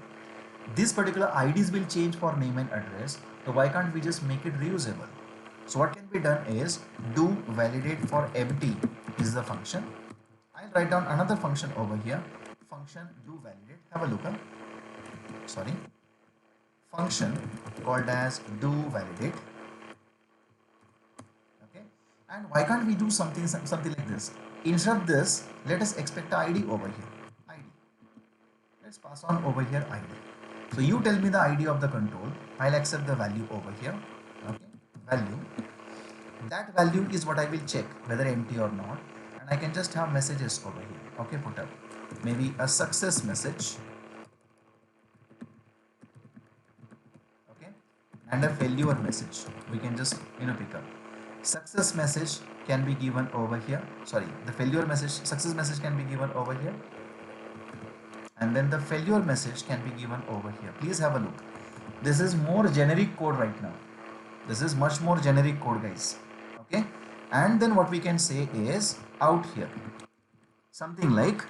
This particular IDs will change for name and address. So why can't we just make it reusable? So what can be done is do validate for empty is the function. I'll write down another function over here. Function do validate. Have a look. Function called as do validate. Okay. And why can't we do something like this? Instead of this, let us expect a ID over here. ID. Let's pass on over here ID. So you tell me the ID of the control. I'll accept the value over here. Okay. Value. That value is what I will check whether empty or not. and I can just have messages over here. Okay, put up maybe a success message, okay, and a failure message. We can just pick up. Success message can be given over here. Sorry, the failure message, success message can be given over here, and then the failure message can be given over here. Please have a look. This is more generic code right now. This is much more generic code, guys. Okay, and then what we can say is out here something like,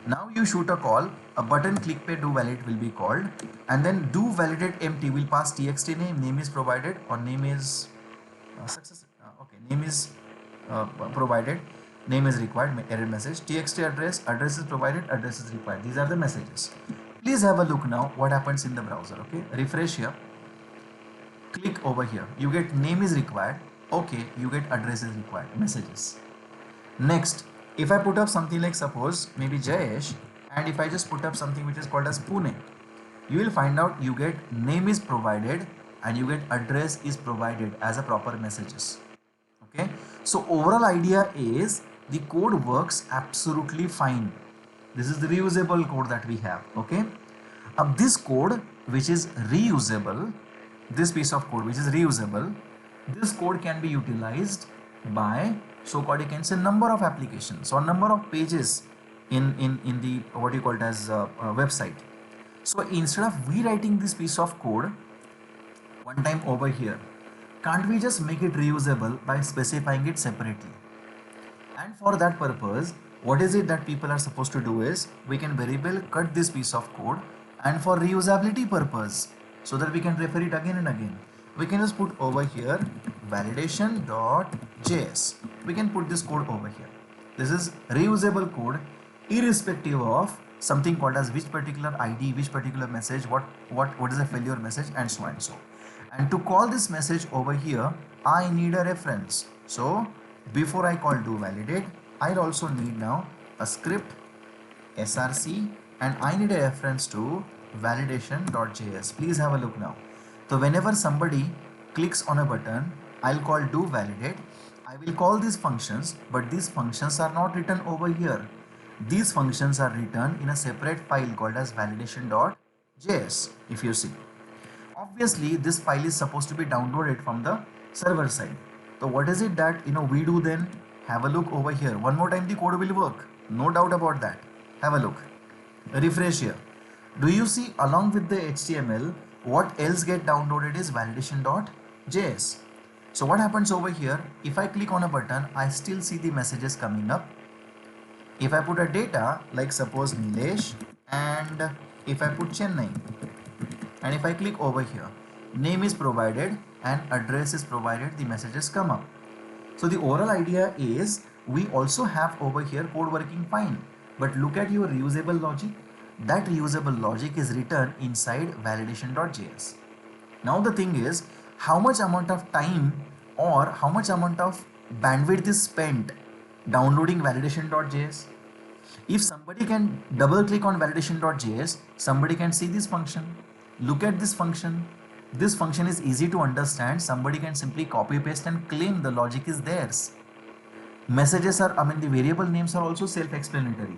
now you shoot a call, a button click pay do validate will be called, and then do validate empty will pass txt name is provided, or name is success, okay, name is provided, name is required, error message, txt address is provided, address is required. These are the messages. Please have a look now what happens in the browser. Okay, refresh here, click over here, you get name is required, okay, you get address is required, messages. Next, if I put up something like, suppose maybe Jayesh, and if I just put up something which is called as Pune, you will find out you get name is provided and you get address is provided as a proper messages. Okay, so overall idea is the code works absolutely fine. This is the reusable code that we have. Okay, this code which is reusable, this piece of code which is reusable, this code can be utilized by so-called, you can say, number of applications or number of pages in the what you call it as website. So instead of rewriting this piece of code one time over here, can't we just make it reusable by specifying it separately? And for that purpose, what is it that people are supposed to do is, we can very well cut this piece of code, and for reusability purpose, so that we can refer it again and again, we can just put over here validation.js. We can put this code over here. This is reusable code irrespective of something called as which particular ID, which particular message, what is a failure message, and so and so. And to call this message over here, I need a reference. So before I call do validate, I also need now a script src, and I need a reference to validation.js. Please have a look now. So whenever somebody clicks on a button, I'll call do validate. I will call these functions, but these functions are not written over here. These functions are written in a separate file called as validation.js. If you see, obviously this file is supposed to be downloaded from the server side. So what is it that we do then? Have a look over here. One more time the code will work, no doubt about that. Have a look, refresh here. Do you see along with the HTML, what else get downloaded is validation.js. So what happens over here, if I click on a button, I still see the messages coming up. If I put a data like suppose Nilesh, and if I put Chennai, and if I click over here, name is provided and address is provided, the messages come up. So the overall idea is, we also have over here code working fine, but look at your reusable logic. That reusable logic is written inside validation.js. Now the thing is, how much amount of time or how much amount of bandwidth is spent downloading validation.js? If somebody can double click on validation.js, somebody can see this function. Look at this function. This function is easy to understand. Somebody can simply copy paste and claim the logic is theirs. Messages are, the variable names are also self-explanatory.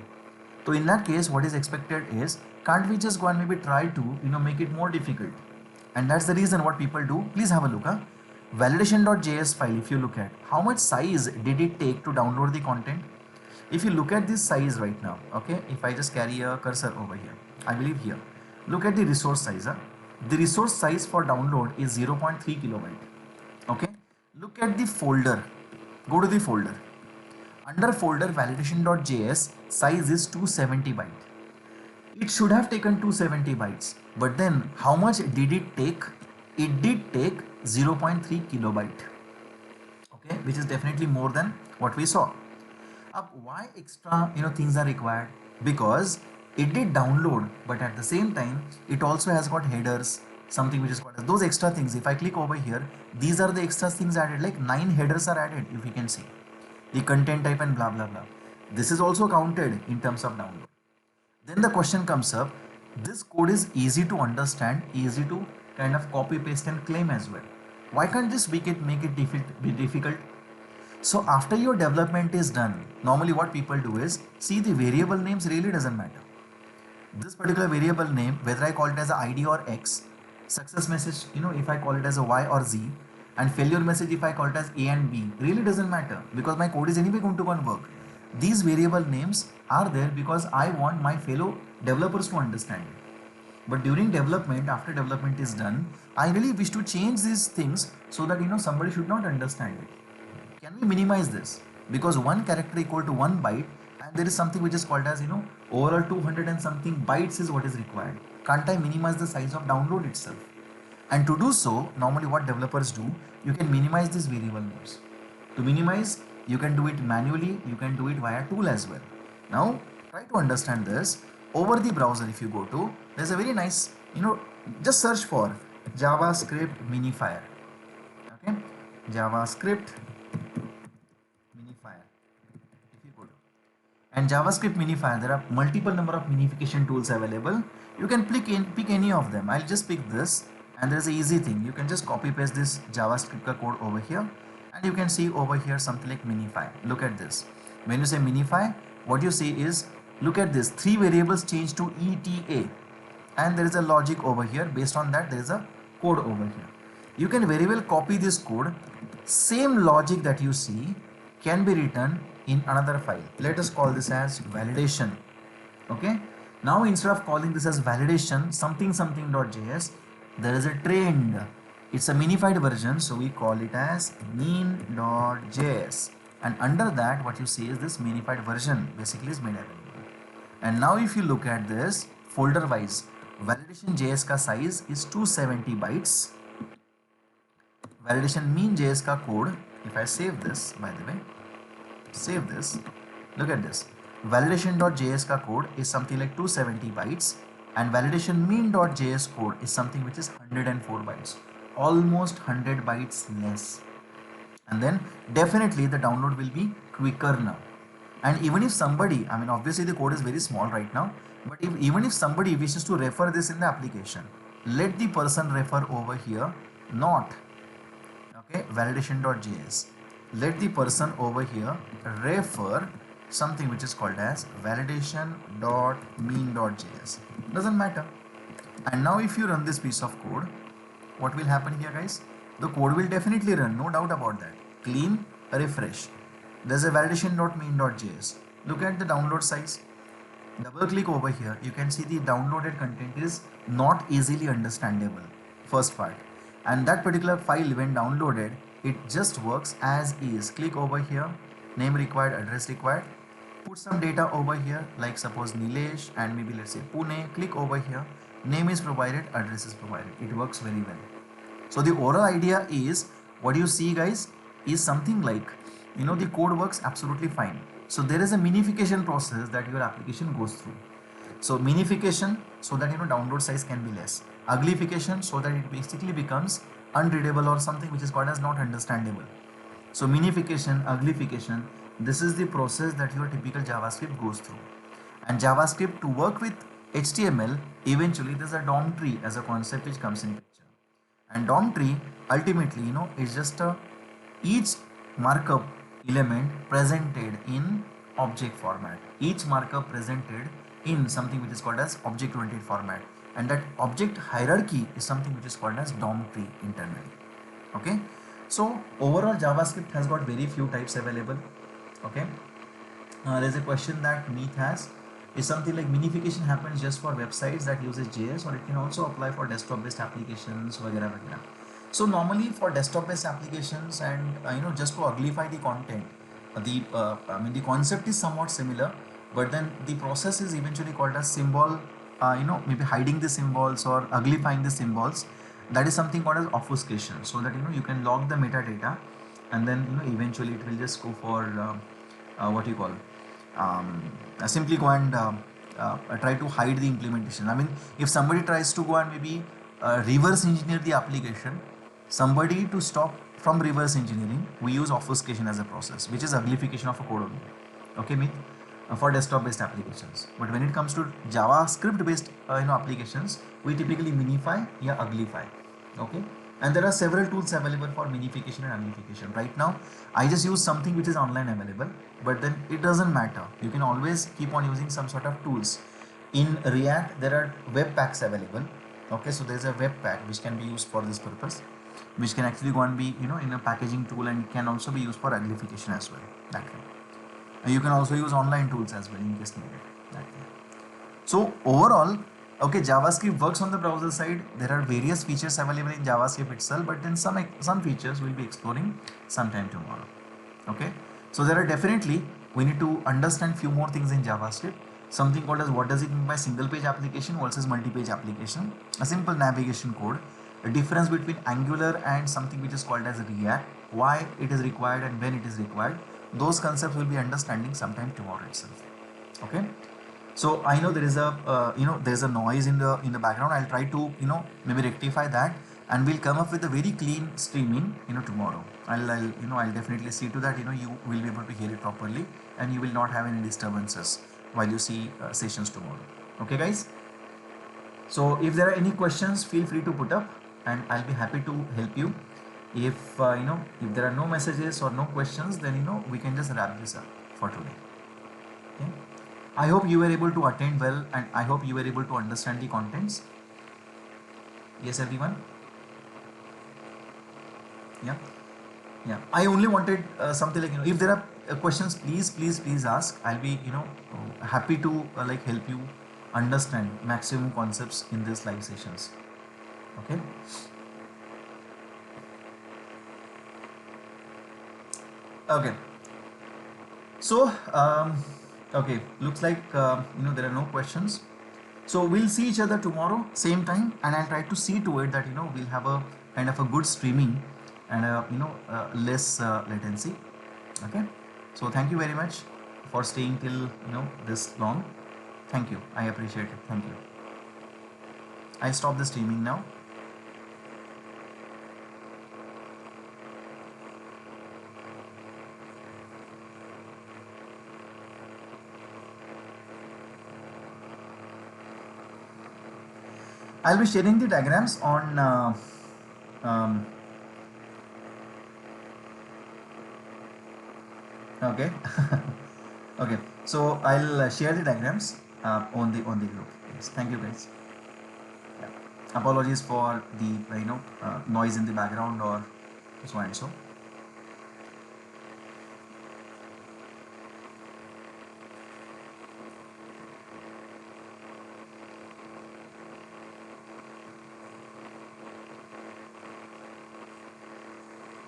So in that case, what is expected is, can't we just go and maybe try to make it more difficult? And that's the reason what people do. Please have a look. Validation.js file, if you look at how much size did it take to download the content. If you look at this size right now, okay, if I just carry a cursor over here, I believe here, look at the resource size. The resource size for download is 0.3 kilobyte. Okay, look at the folder, go to the folder. Under folder validation.js, size is 270 byte. It should have taken 270 bytes, but then how much did it take? It did take 0.3 kilobyte. Okay, which is definitely more than what we saw. Why extra things are required? Because it did download, but at the same time it also has got headers, something which is called as those extra things. If I click over here, these are the extra things added, like 9 headers are added, if you can see the content type and blah blah blah. This is also counted in terms of download. Then the question comes up, this code is easy to understand, easy to kind of copy paste and claim as well. Why can't this make it difficult? So after your development is done, normally what people do is, see, the variable names really doesn't matter. This particular variable name, whether I call it as a ID or X, success message, if I call it as a Y or Z, and failure message if I call it as A and B, really doesn't matter because my code is anyway going to work. These variable names are there because I want my fellow developers to understand it. But during development, after development is done, I really wish to change these things so that somebody should not understand it. Can we minimize this? Because one character equal to one byte, and there is something which is called as overall 200 and something bytes is what is required. Can't I minimize the size of download itself? And to do so, normally what developers do, you can minimize these variable names. To minimize, you can do it manually, you can do it via tool as well. Now try to understand this. Over the browser, if you go to, there's a very nice, just search for JavaScript minifier. Okay, JavaScript minifier. If you go to, and JavaScript minifier, there are multiple number of minification tools available. You can pick any of them. I'll just pick this, and there's an easy thing. You can just copy paste this JavaScript code over here, and you can see over here something like minify. Look at this. When you say minify, what you see is, look at this, 3 variables change to ETA, and there is a logic over here. Based on that, there is a code over here. You can very well copy this code. Same logic that you see can be written in another file. Let us call this as validation. Okay, now instead of calling this as validation something.js, there is a trend. It's a minified version, so we call it as mean.js, and under that what you see is this minified version basically is made available. And now if you look at this folder wise, validation.js ka size is 270 bytes. Validation mean.js ka code, if I save this, by the way, save this, look at this, validation.js ka code is something like 270 bytes, and validation mean.js code is something which is 104 bytes, almost 100 bytes less. And then definitely the download will be quicker now. And even if somebody, I mean obviously the code is very small right now, but even if somebody wishes to refer this in the application, let the person refer over here, not validation.js. Let the person over here refer something which is called as validation.mean.js. Doesn't matter. And now if you run this piece of code, what will happen here, guys? The code will definitely run, no doubt about that. Clean, refresh. There's a validation.mean.js. Look at the download size. Double click over here. You can see the downloaded content is not easily understandable. First part. And that particular file when downloaded, it just works as is. Click over here, name required, address required, put some data over here, like suppose Nilesh and maybe let's say Pune. Click over here, name is provided, address is provided. It works very well. So the overall idea is, what you see guys is something like, the code works absolutely fine. So there is a minification process that your application goes through. So minification, so that download size can be less. Uglification, so that it basically becomes unreadable or something which is called as not understandable. So minification, uglification, this is the process that your typical JavaScript goes through. And JavaScript, to work with HTML, eventually there's a DOM tree as a concept which comes in picture. And DOM tree ultimately is just each markup element presented in object format, each markup presented in something which is called as object oriented format, and that object hierarchy is something which is called as DOM tree internally. Okay, so overall JavaScript has got very few types available. Okay, there's a question that Meet has, is something like minification happens just for websites that uses JS, or it can also apply for desktop based applications, वगैरह वगैरह. So normally for desktop based applications and just to uglify the content, the concept is somewhat similar, but then the process is eventually called as symbol, maybe hiding the symbols or uglifying the symbols. That is something called as obfuscation, so that you can log the metadata, and then eventually it will just go for what you call simply go and try to hide the implementation. I mean, if somebody tries to go and maybe reverse engineer the application, somebody to stop from reverse engineering, we use obfuscation as a process, which is uglification of a code only. Okay, Meet, for desktop based applications. But when it comes to JavaScript based applications, we typically minify or uglify. Okay, And there are several tools available for minification and amplification. Right now I just use something which is online available, but then it doesn't matter, you can always keep on using some sort of tools. In React there are web packs available. Okay, so there's a web pack which can be used for this purpose, which can actually go and be, you know, in a packaging tool, and it can also be used for amplification as well, that way. And you can also use online tools as well in case needed, that way. So overall, okay, JavaScript works on the browser side. There are various features available in JavaScript itself, but then some features we'll be exploring sometime tomorrow. Okay, so there are definitely, we need to understand few more things in JavaScript. Something called as, what does it mean by single page application versus multi-page application? A simple navigation code. A difference between Angular and something which is called as React. Why it is required and when it is required. Those concepts we'll be understanding sometime tomorrow itself. Okay. So I know there is a there's a noise in the background. I'll try to, you know, maybe rectify that, and we'll come up with a very clean streaming, you know, tomorrow. I'll definitely see to that, you know, you will be able to hear it properly, and you will not have any disturbances while you see sessions tomorrow. Okay guys, so if there are any questions, feel free to put up and I'll be happy to help you. If if there are no messages or no questions, then we can just wrap this up for today. Okay, I hope you were able to attend well, and I hope you were able to understand the contents. Yes everyone. Yeah, yeah, I only wanted something like, if there are questions, please ask. I'll be happy to like help you understand maximum concepts in these live sessions. Okay, okay, so okay, looks like there are no questions. So we'll see each other tomorrow same time, and I'll try to see to it that we'll have a kind of a good streaming and less latency. Okay, so thank you very much for staying till this long. Thank you, I appreciate it. Thank you. I'll stop the streaming now. I'll be sharing the diagrams on okay. Okay, so I'll share the diagrams on the group. Yes, thank you guys. Yeah. Apologies for the noise in the background or so and so.